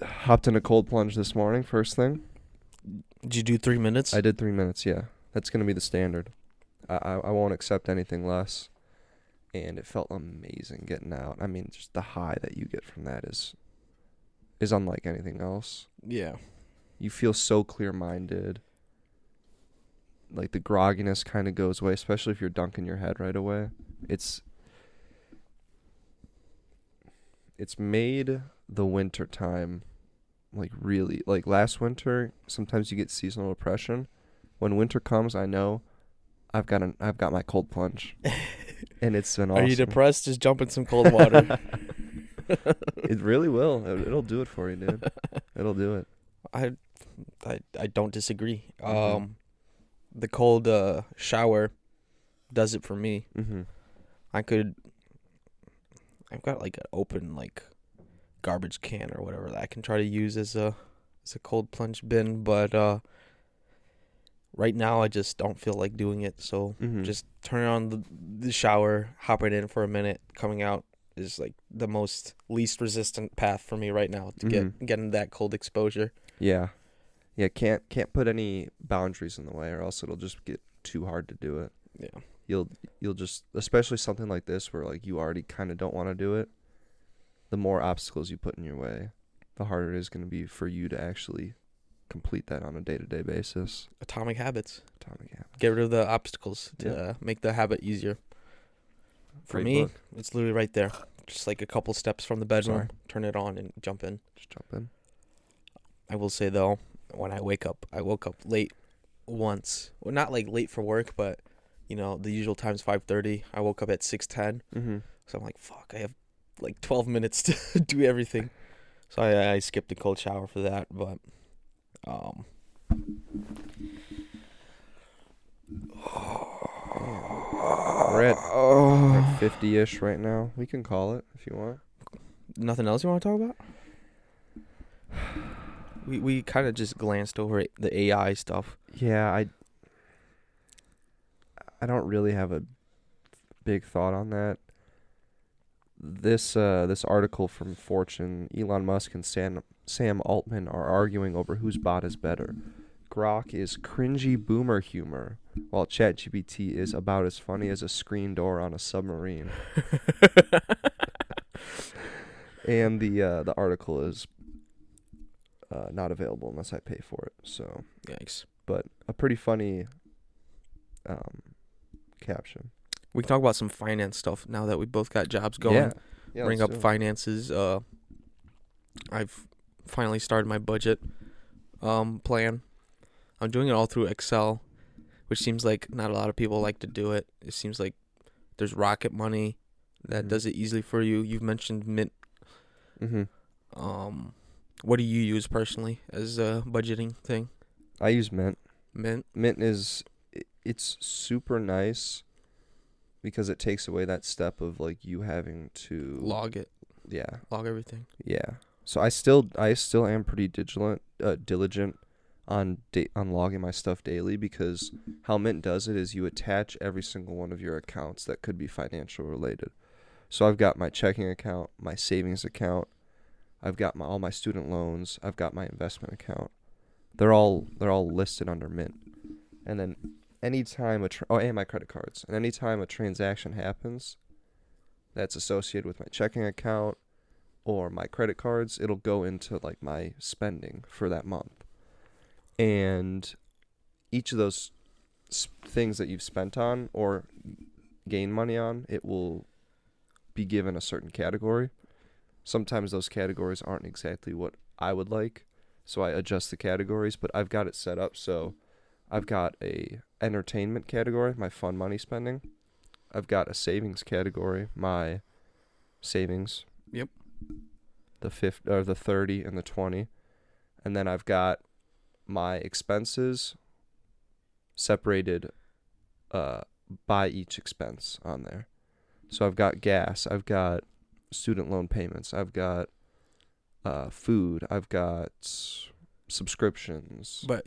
Hopped in a cold plunge this morning, first thing.
Did you do 3 minutes?
I did 3 minutes, yeah. That's going to be the standard. I won't accept anything less. And it felt amazing getting out. I mean, just the high that you get from that is unlike anything else.
Yeah.
You feel so clear-minded. Like the grogginess kind of goes away, especially if you're dunking your head right away. It's made the winter time like really, like last winter, sometimes you get seasonal depression. When winter comes, I know I've got my cold plunge. And it's been awesome.
Are you depressed? Just jump in some cold water.
It really will. It'll do it for you, dude. It'll do it.
I don't disagree. The cold shower does it for me. I've got like an open like garbage can or whatever that I can try to use as a cold plunge bin, but right now I just don't feel like doing it. So just turning on the shower, hopping in for a minute, coming out is like the most least resistant path for me right now to getting that cold exposure.
Yeah. Yeah, can't put any boundaries in the way, or else it'll just get too hard to do it.
Yeah.
You'll just, especially something like this where like you already kind of don't want to do it, the more obstacles you put in your way, the harder it is going to be for you to actually complete that on a day-to-day basis.
Atomic habits.
Atomic habits.
Get rid of the obstacles to make the habit easier. For me, it's literally right there. Just like a couple steps from the bedroom, turn it on and jump in.
Just jump in.
I will say though, when I woke up late once. Well, not like late for work, but you know, the usual time's 5:30. I woke up at 6:10. So I'm like, fuck, I have like 12 minutes to do everything. So I skipped the cold shower for that, but
we're at 50-ish right now. We can call it if you want.
Nothing else you want to talk about? We kind of just glanced over the AI stuff.
Yeah, I don't really have a big thought on that. This article from Fortune, Elon Musk and Sam Altman are arguing over whose bot is better. Grok is cringy boomer humor, while ChatGPT is about as funny as a screen door on a submarine. And the article is not available unless I pay for it. So
yikes!
But a pretty funny caption.
We can talk about some finance stuff now that we both got jobs going.
Yeah,
bring up finances. I've finally started my budget plan. I'm doing it all through Excel, which seems like not a lot of people like to do it. It seems like there's Rocket Money that does it easily for you. You've mentioned Mint.
Mm-hmm.
What do you use personally as a budgeting thing?
I use Mint.
Mint?
Mint it's super nice because it takes away that step of like you having to
Log it.
Yeah.
Log everything.
Yeah. So I still am pretty diligent on logging my stuff daily, because how Mint does it is you attach every single one of your accounts that could be financial related. So I've got my checking account, my savings account, I've got all my student loans, I've got my investment account. They're all listed under Mint. And then anytime and my credit cards. And anytime a transaction happens that's associated with my checking account or my credit cards, it'll go into like my spending for that month. And each of those things that you've spent on or gained money on, it will be given a certain category. Sometimes those categories aren't exactly what I would like, so I adjust the categories, but I've got it set up so I've got a entertainment category, my fun money spending. I've got a savings category, my savings.
Yep.
The 30 and the 20. And then I've got my expenses separated by each expense on there. So I've got gas, I've got student loan payments, I've got food, I've got subscriptions.
But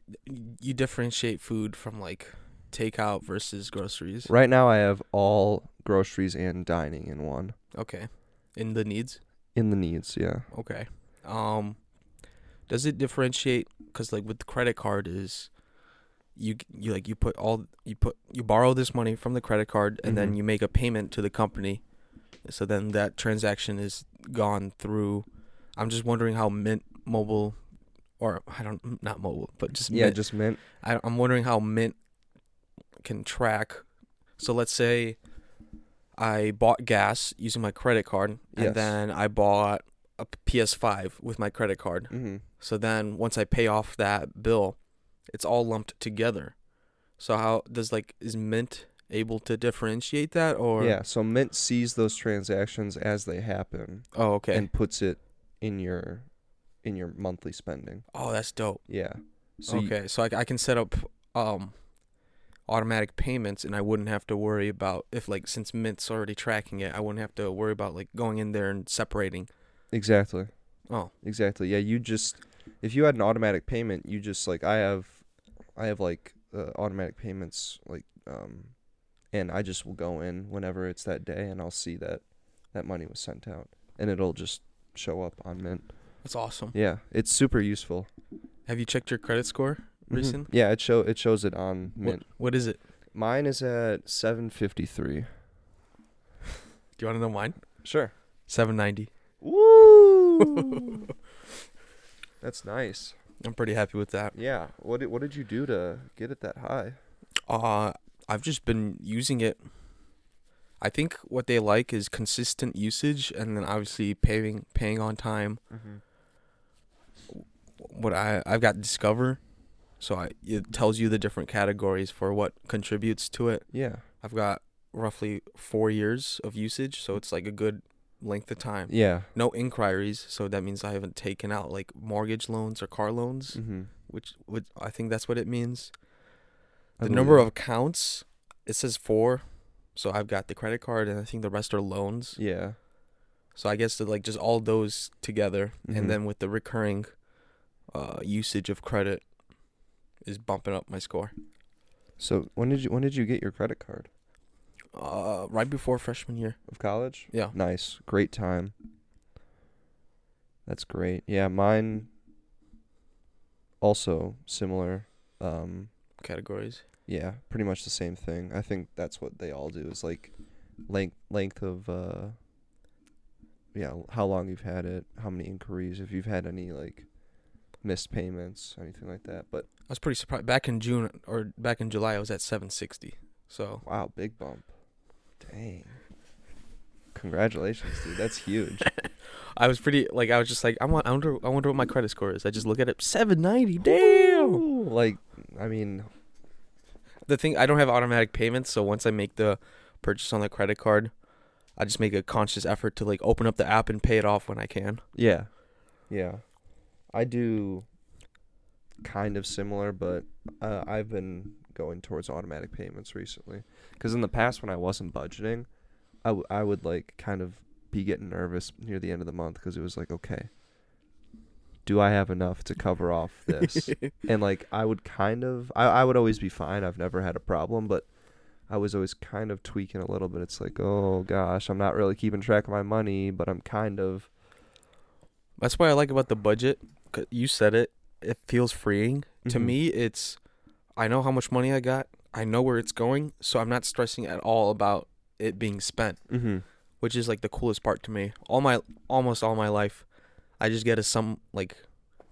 you differentiate food from like takeout versus groceries.
Right now I have all groceries and dining in one.
Okay. In the needs?
In the needs, yeah.
Okay. Does it differentiate? Because like with the credit card is you borrow this money from the credit card and then you make a payment to the company. So then that transaction is gone through. I'm just wondering how Mint Mobile, or not mobile, but just Mint.
Just Mint.
I'm wondering how Mint can track. So let's say I bought gas using my credit card, and then I bought a PS5 with my credit card.
Mm-hmm.
So then once I pay off that bill, it's all lumped together. So how is Mint able to differentiate that, or?
Yeah, so Mint sees those transactions as they happen.
Oh, okay.
And puts it in your monthly spending.
Oh, that's dope.
Yeah. So
okay, so I can set up automatic payments, and I wouldn't have to worry about since Mint's already tracking it, I wouldn't have to worry about like going in there and separating.
Exactly.
Oh.
Exactly. Yeah, if you had an automatic payment, you just like I have automatic payments and I just will go in whenever it's that day and I'll see that money was sent out and it'll just show up on Mint.
That's awesome.
Yeah, it's super useful.
Have you checked your credit score recently?
Yeah, it shows it on Mint.
What is it?
Mine is at 753.
Do you want to know mine?
Sure.
790.
Woo! That's nice.
I'm pretty happy with that.
Yeah. What did you do to get it that high?
I've just been using it. I think what they like is consistent usage, and then obviously paying on time.
Mm-hmm.
What I've got Discover, so it tells you the different categories for what contributes to it.
Yeah.
I've got roughly 4 years of usage, so it's like a good length of time.
Yeah.
No inquiries, so that means I haven't taken out like mortgage loans or car loans, which I think that's what it means. The number of accounts, it says 4, so I've got the credit card, and I think the rest are loans.
Yeah.
So I guess like just all those together, and then with the recurring usage of credit is bumping up my score.
So when did you get your credit card?
Right before freshman year
of college.
Yeah.
Nice, great time. That's great. Yeah, mine. Also similar.
Categories.
Yeah, pretty much the same thing. I think that's what they all do is like length of how long you've had it, how many inquiries, if you've had any like missed payments, anything like that. But
I was pretty surprised. Back in July, I was at 760. So
wow, big bump. Dang. Congratulations, dude. That's huge.
I was just like, I wonder what my credit score is. I just look at it, 790. Damn.
Ooh, like, I mean,
the thing, I don't have automatic payments, so once I make the purchase on the credit card, I just make a conscious effort to like open up the app and pay it off when I can.
Yeah. Yeah. I do kind of similar, but I've been going towards automatic payments recently. Because in the past, when I wasn't budgeting, I would like kind of be getting nervous near the end of the month because it was like, okay, do I have enough to cover off this? And like I would kind of, I would always be fine. I've never had a problem, but I was always kind of tweaking a little bit. It's like, oh gosh, I'm not really keeping track of my money, but I'm kind of.
That's what I like about the budget. 'Cause you said it. It feels freeing. To me, it's, I know how much money I got. I know where it's going, so I'm not stressing at all about it being spent, which is like the coolest part to me. Almost all my life, I just get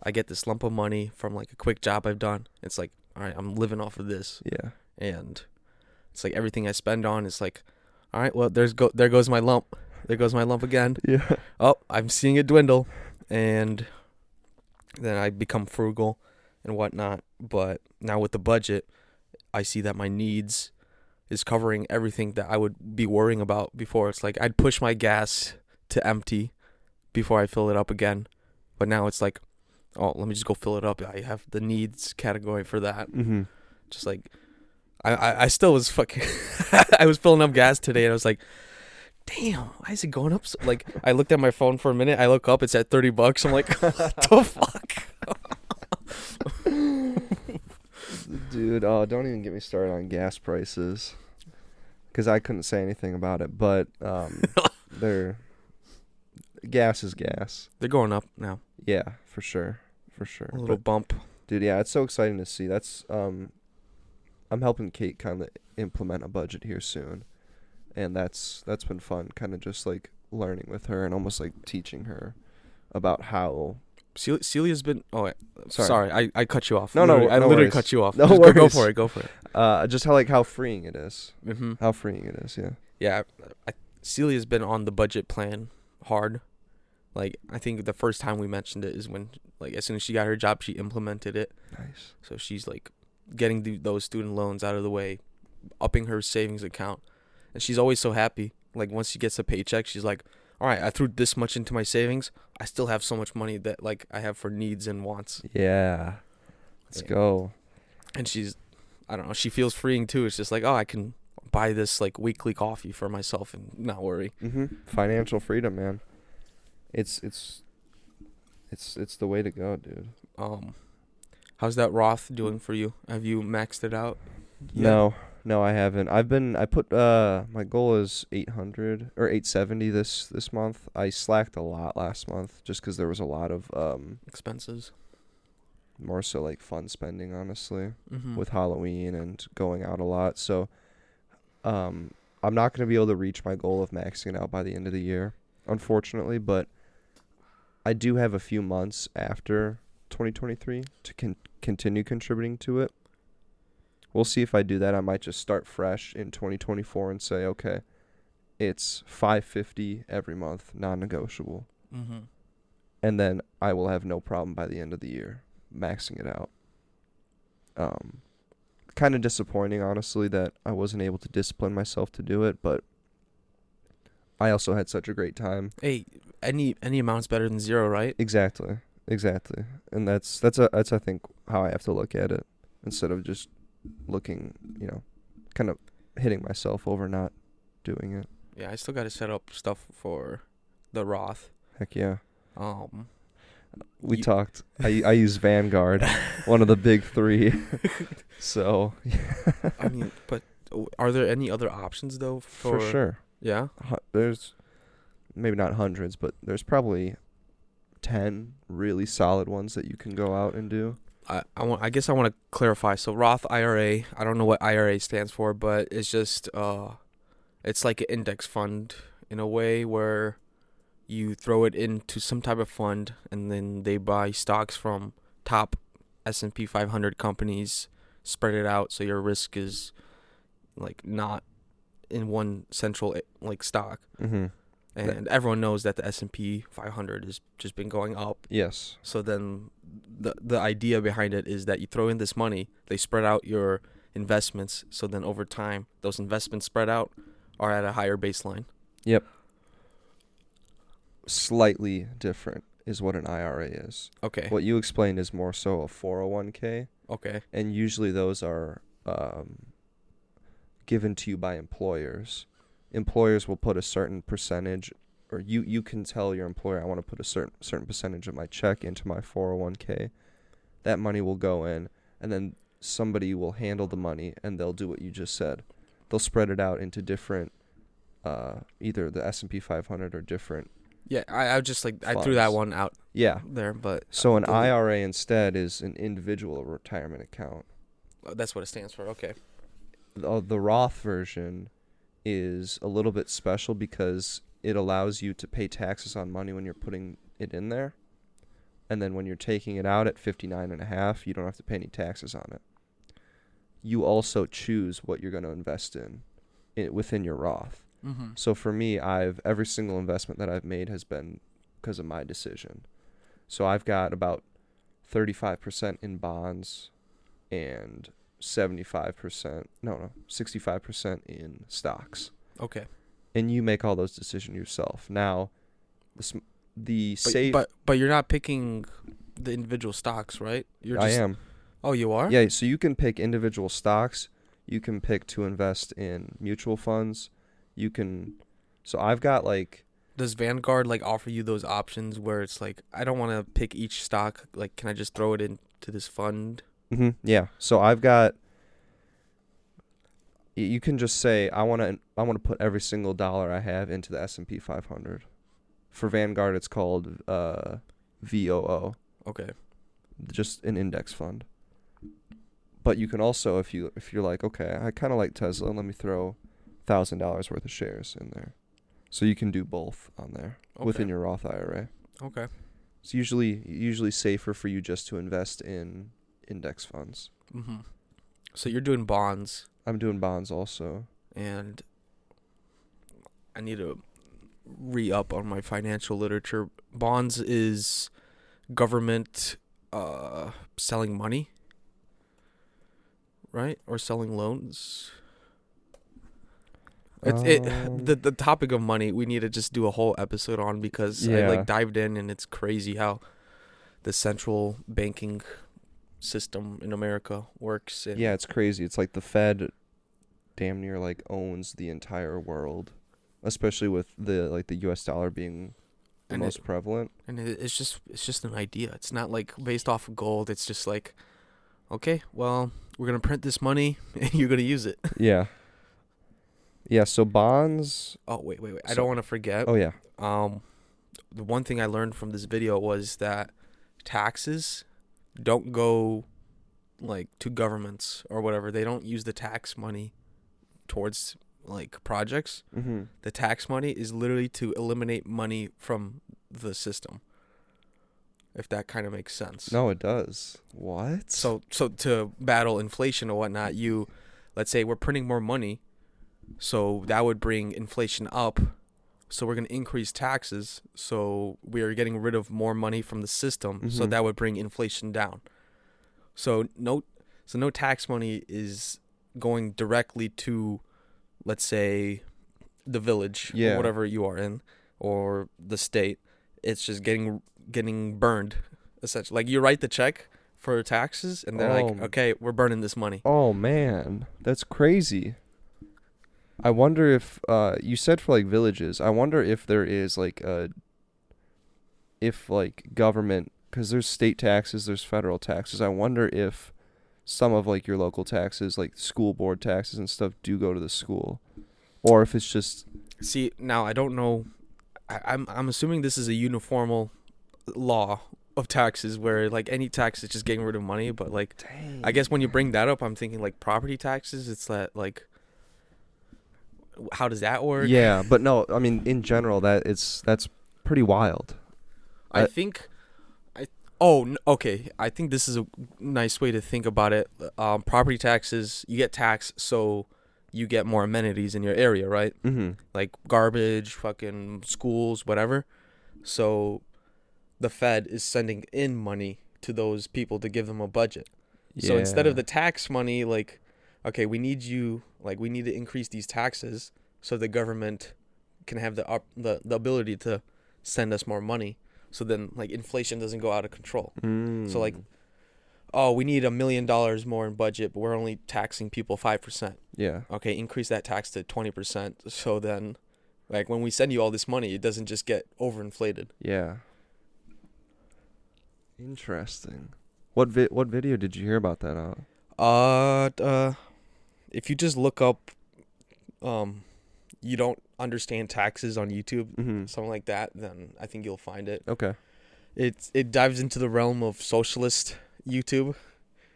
I get this lump of money from like a quick job I've done. It's like, all right, I'm living off of this.
Yeah.
And it's like everything I spend on is like, all right, well, there goes my lump. There goes my lump again.
Yeah.
Oh, I'm seeing it dwindle. And then I become frugal and whatnot. But now with the budget, I see that my needs is covering everything that I would be worrying about before. It's like I'd push my gas to empty before I fill it up again. But now it's like, oh, let me just go fill it up. I have the needs category for that. Just like, I still was fucking, I was filling up gas today and I was like, damn, why is it going up? Like, I looked at my phone for a minute. I look up, it's at $30. I'm like, what the fuck?
Dude, oh, don't even get me started on gas prices. Because I couldn't say anything about it, but gas is gas.
They're going up now.
Yeah, for sure. For sure.
A little bump.
Dude, yeah, it's so exciting to see. That's, I'm helping Kate kind of implement a budget here soon. And that's been fun, kind of just like learning with her and almost like teaching her about how.
Celia's been. Oh,
sorry.
I cut you off.
No,
I literally
worries.
cut you off.
No
Just
worries.
Go for it.
Just how freeing it is. How freeing it is. Yeah.
Yeah, Celia's been on the budget plan hard. Like, I think the first time we mentioned it is when, like, as soon as she got her job, she implemented it.
Nice.
So she's like getting those student loans out of the way, upping her savings account. And she's always so happy. Like, once she gets a paycheck, she's like, all right, I threw this much into my savings. I still have so much money that, like, I have for needs and wants.
Yeah. Let's go.
And she's, I don't know, she feels freeing, too. It's just like, oh, I can buy this, like, weekly coffee for myself and not worry.
Financial freedom, man. It's the way to go, dude.
How's that Roth doing for you? Have you maxed it out
yet? No, I haven't. I put my goal is 800 or 870 this month. I slacked a lot last month just because there was a lot of
expenses.
More so like fun spending, honestly, with Halloween and going out a lot. So I'm not going to be able to reach my goal of maxing it out by the end of the year, unfortunately, but I do have a few months after 2023 to continue contributing to it. We'll see if I do that. I might just start fresh in 2024 and say, okay, it's $550 every month, non-negotiable. And then I will have no problem by the end of the year maxing it out. Kind of disappointing, honestly, that I wasn't able to discipline myself to do it, but I also had such a great time.
Hey, any amount's better than zero, right?
Exactly. And that's I think how I have to look at it instead of just looking, kind of hitting myself over not doing it.
Yeah, I still got to set up stuff for the Roth.
Heck yeah.
We
talked. I use Vanguard, one of the big three. So.
I mean, but are there any other options though?
For sure.
Yeah.
There's maybe not hundreds, but there's probably 10 really solid ones that you can go out and do.
I guess I want to clarify. So Roth IRA, I don't know what IRA stands for, but it's just it's like an index fund in a way where you throw it into some type of fund and then they buy stocks from top S&P 500 companies, spread it out so your risk is like not in one central like stock. And everyone knows that the S&P 500 has just been going up.
Yes.
So then the idea behind it is that you throw in this money, they spread out your investments. So then over time, those investments spread out are at a higher baseline.
Yep. Slightly different is what an IRA is.
Okay.
What you explained is more so a 401k,
Okay.
and usually those are given to you by employers. Employers will put a certain percentage, or you can tell your employer, I want to put a certain percentage of my check into my 401k. That money will go in, and then somebody will handle the money, and they'll do what you just said. They'll spread it out into different, either the S&P 500 or different.
Yeah, I just like I threw that
funds.
one out
Yeah.
there, but
So an IRA instead is an individual retirement account.
that's what it stands for. Okay.
The Roth version is a little bit special because it allows you to pay taxes on money when you're putting it in there. And then when you're taking it out at 59.5, you don't have to pay any taxes on it. You also choose what you're going to invest in within your Roth.
Mm-hmm.
So for me, every single investment that I've made has been because of my decision. So I've got about 35% in bonds and 65% in stocks.
Okay.
And you make all those decisions yourself. Now,
But you're not picking the individual stocks, right?
I am.
Oh, you are?
Yeah, so you can pick individual stocks. You can pick to invest in mutual funds. So I've got like...
Does Vanguard like offer you those options where it's like, I don't want to pick each stock, like can I just throw it into this fund?
Mm-hmm, yeah. So I've got... You can just say I want to put every single dollar I have into the S&P 500. For Vanguard, it's called VOO.
Okay.
Just an index fund. But you can also, if you're like, okay, I kind of like Tesla, let me throw $1,000 worth of shares in there. So you can do both on there within your Roth IRA.
Okay.
It's usually safer for you just to invest in index funds.
Mm-hmm. So you're doing bonds.
I'm doing bonds also.
And I need to re-up on my financial literature. Bonds is government selling money, right? Or selling loans. The topic of money we need to just do a whole episode on because I like dived in and it's crazy how the central banking system in America works. And
yeah, it's crazy. It's like the Fed damn near like owns the entire world, especially with the US dollar being the most prevalent.
And it's just an idea. It's not like based off of gold. It's just like, okay, well, we're gonna print this money and you're gonna use it.
Yeah. Yeah, so bonds...
Oh, wait. I don't want to forget.
Oh, yeah.
The one thing I learned from this video was that taxes don't go, like, to governments or whatever. They don't use the tax money towards, like, projects.
Mm-hmm.
The tax money is literally to eliminate money from the system, if that kind of makes sense.
No, it does. What?
So to battle inflation or whatnot, let's say we're printing more money, so that would bring inflation up. So we're going to increase taxes. So we are getting rid of more money from the system. Mm-hmm. So that would bring inflation down. So no tax money is going directly to, let's say, the village or whatever you are in, or the state. It's just getting burned, essentially. Like you write the check for taxes, and they're like, okay, we're burning this money.
Oh man, that's crazy. I wonder if you said for like villages. I wonder if there is like government, because there's state taxes, there's federal taxes. I wonder if some of like your local taxes, like school board taxes and stuff, do go to the school, or if it's just.
See, now I don't know. I'm assuming this is a uniform law of taxes where like any tax is just getting rid of money, but like, dang. I guess when you bring that up, I'm thinking like property taxes. It's that like. How does that work?
Yeah, but no, I mean in general that's pretty wild.
I think this is a nice way to think about it. Property taxes, you get taxed so you get more amenities in your area, right?
Mm-hmm.
Like garbage, fucking schools, whatever. So the Fed is sending in money to those people to give them a budget. Yeah. So instead of the tax money, like okay, we need to increase these taxes so the government can have the ability to send us more money. So then like inflation doesn't go out of control. So like, oh, we need $1 million more in budget, but we're only taxing people 5%.
Yeah.
Okay, increase that tax to 20%. So then, like when we send you all this money, it doesn't just get overinflated.
Yeah. Interesting. What video did you hear about that on?
If you just look up, you don't understand taxes on YouTube, something like that, then I think you'll find it.
Okay.
It dives into the realm of socialist YouTube,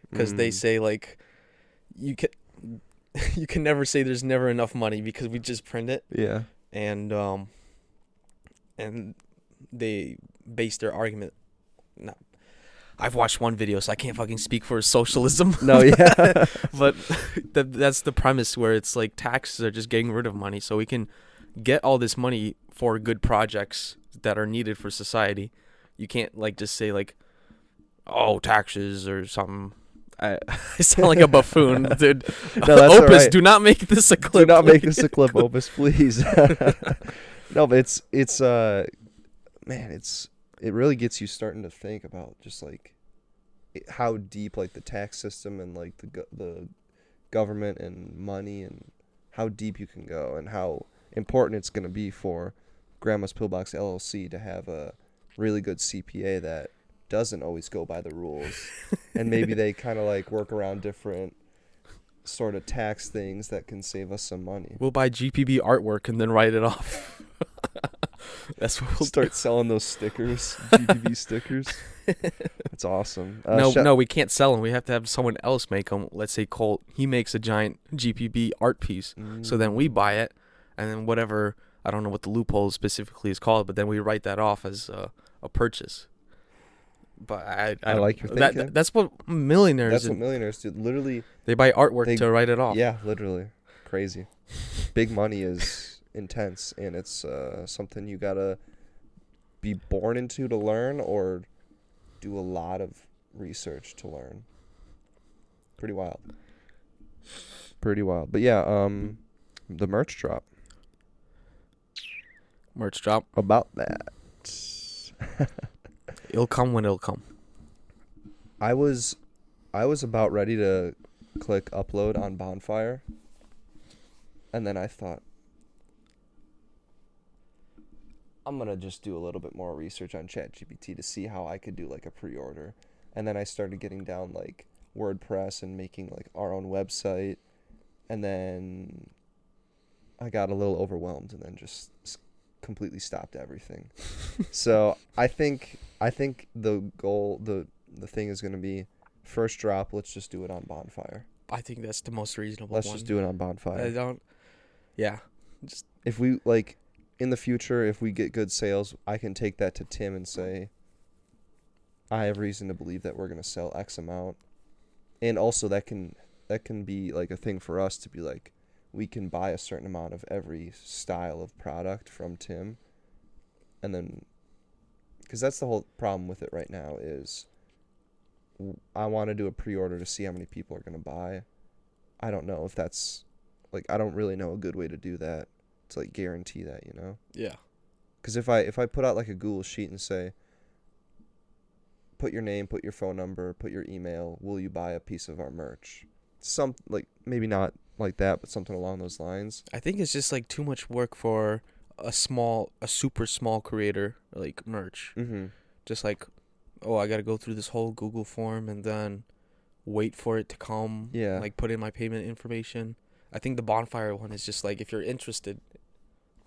because they say like you can never say there's never enough money because we just print it.
Yeah.
And they base their argument. No, I've watched one video, so I can't fucking speak for socialism.
No, yeah.
But that's the premise, where it's like taxes are just getting rid of money, so we can get all this money for good projects that are needed for society. You can't like just say like, oh, taxes or something. I sound like a buffoon, dude.
No, that's
Opus,
all right.
do not make this a clip.
Do not make this a clip, Opus, please. No, but it's man, it really gets you starting to think about just like how deep like the tax system and like the government and money and how deep you can go and how important it's going to be for Grandma's Pillbox LLC to have a really good CPA that doesn't always go by the rules. And maybe they kind of like work around different sort of tax things that can save us some money.
We'll buy GPB artwork and then write it off. That's what we'll
start selling those stickers, GPB stickers. That's awesome.
No, we can't sell them. We have to have someone else make them. Let's say Colt, he makes a giant GPB art piece. So then we buy it, and then whatever, I don't know what the loophole specifically is called, but then we write that off as a purchase. But I
like your thinking.
That's what millionaires
That's what millionaires do. Literally,
they buy artwork to write it off.
Yeah, literally. Crazy. Big money is intense, and it's something you gotta be born into to learn or do a lot of research to learn. Pretty wild. But yeah, the merch drop. About that.
It'll come when it'll come.
I was about ready to click upload on Bonfire, and then I thought, I'm going to just do a little bit more research on ChatGPT to see how I could do like a pre-order. And then I started getting down like WordPress and making like our own website. And then I got a little overwhelmed and then just completely stopped everything. So I think the goal, the thing is going to be first drop. Let's just do it on Bonfire.
I think that's the most reasonable
Let's just do it on Bonfire.
If
we like, in the future, if we get good sales, I can take that to Tim and say, I have reason to believe that we're going to sell X amount. And also that can be like a thing for us to be like, we can buy a certain amount of every style of product from Tim. And then, because that's the whole problem with it right now is I want to do a pre-order to see how many people are going to buy. I don't know if that's, like, I don't really know a good way to do that. To like guarantee that, you know?
Yeah.
Because if I put out like a Google sheet and say, put your name, put your phone number, put your email, will you buy a piece of our merch? Like maybe not like that, but something along those lines.
I think it's just like too much work for a super small creator like merch.
Mm-hmm.
Just like, oh, I got to go through this whole Google form and then wait for it to come.
Yeah.
Like put in my payment information. I think the Bonfire one is just like, if you're interested,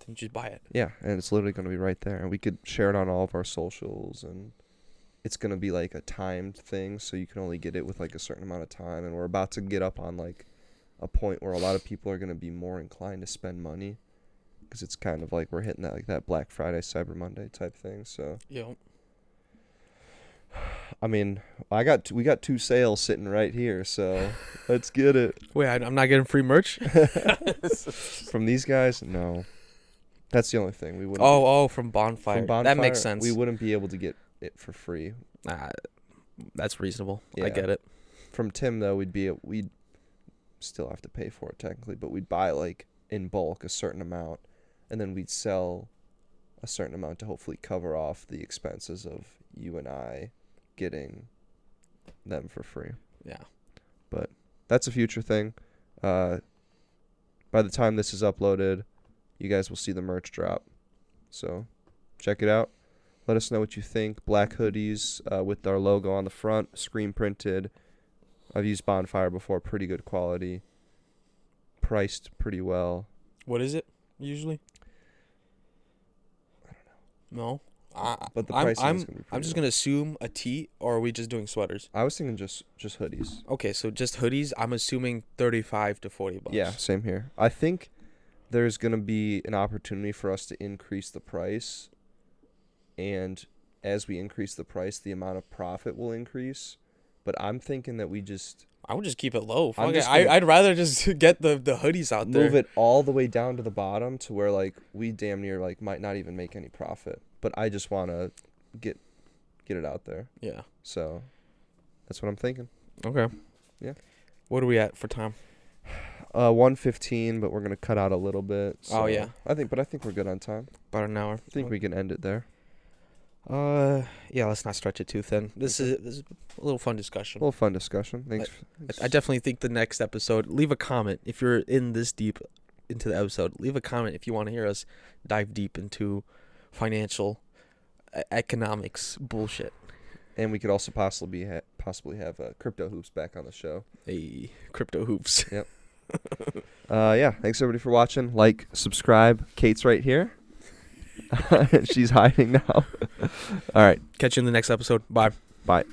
then just buy it.
Yeah, and it's literally going to be right there. And we could share it on all of our socials, and it's going to be like a timed thing, so you can only get it with like a certain amount of time. And we're about to get up on like a point where a lot of people are going to be more inclined to spend money, because it's kind of like we're hitting that like that Black Friday, Cyber Monday type thing. So
yeah.
I mean, we got 2 sales sitting right here, so let's get it.
Wait, I'm not getting free merch?
From these guys? No. That's the only thing. We wouldn't.
From Bonfire. That makes sense.
We wouldn't be able to get it for free.
That's reasonable.
Yeah.
I get it.
From Tim though, still have to pay for it technically, but we'd buy like in bulk a certain amount, and then we'd sell a certain amount to hopefully cover off the expenses of you and I getting them for free.
Yeah.
But that's a future thing. By the time this is uploaded, you guys will see the merch drop. So check it out. Let us know what you think. Black hoodies with our logo on the front, screen printed. I've used Bonfire before, pretty good quality. Priced pretty well.
What is it usually?
I don't know.
No.
But the pricing is going to be pretty
I'm just
good.
going to assume a tee, or are we just doing sweaters?
I was thinking just hoodies.
Okay, so just hoodies, I'm assuming $35 to $40.
Yeah, same here. I think there's going to be an opportunity for us to increase the price. And as we increase the price, the amount of profit will increase. But I'm thinking that
I would just keep it low.
I'm
Fuck
just
it.
gonna
I'd rather just get the hoodies out there.
move it all the way down to the bottom to where like we damn near like might not even make any profit. But I just want to get it out there.
Yeah.
So that's what I'm thinking.
Okay.
Yeah.
What are we at for time?
1:15, but we're gonna cut out a little bit. So
Oh, yeah.
I think we're good on time.
About an hour.
I think we can end it there.
Yeah, let's not stretch it too thin. This is a little fun
A
discussion.
little fun discussion. Thanks.
I definitely think the next episode, leave a comment if you're in this deep into the episode. Leave a comment if you want to hear us dive deep into financial economics bullshit.
And we could also possibly have Crypto Hoops back on the show.
Hey, crypto hoops.
Yep. Yeah. Thanks everybody for watching. Like, subscribe. Kate's right here. She's hiding now. All right.
Catch you in the next episode. Bye.
Bye.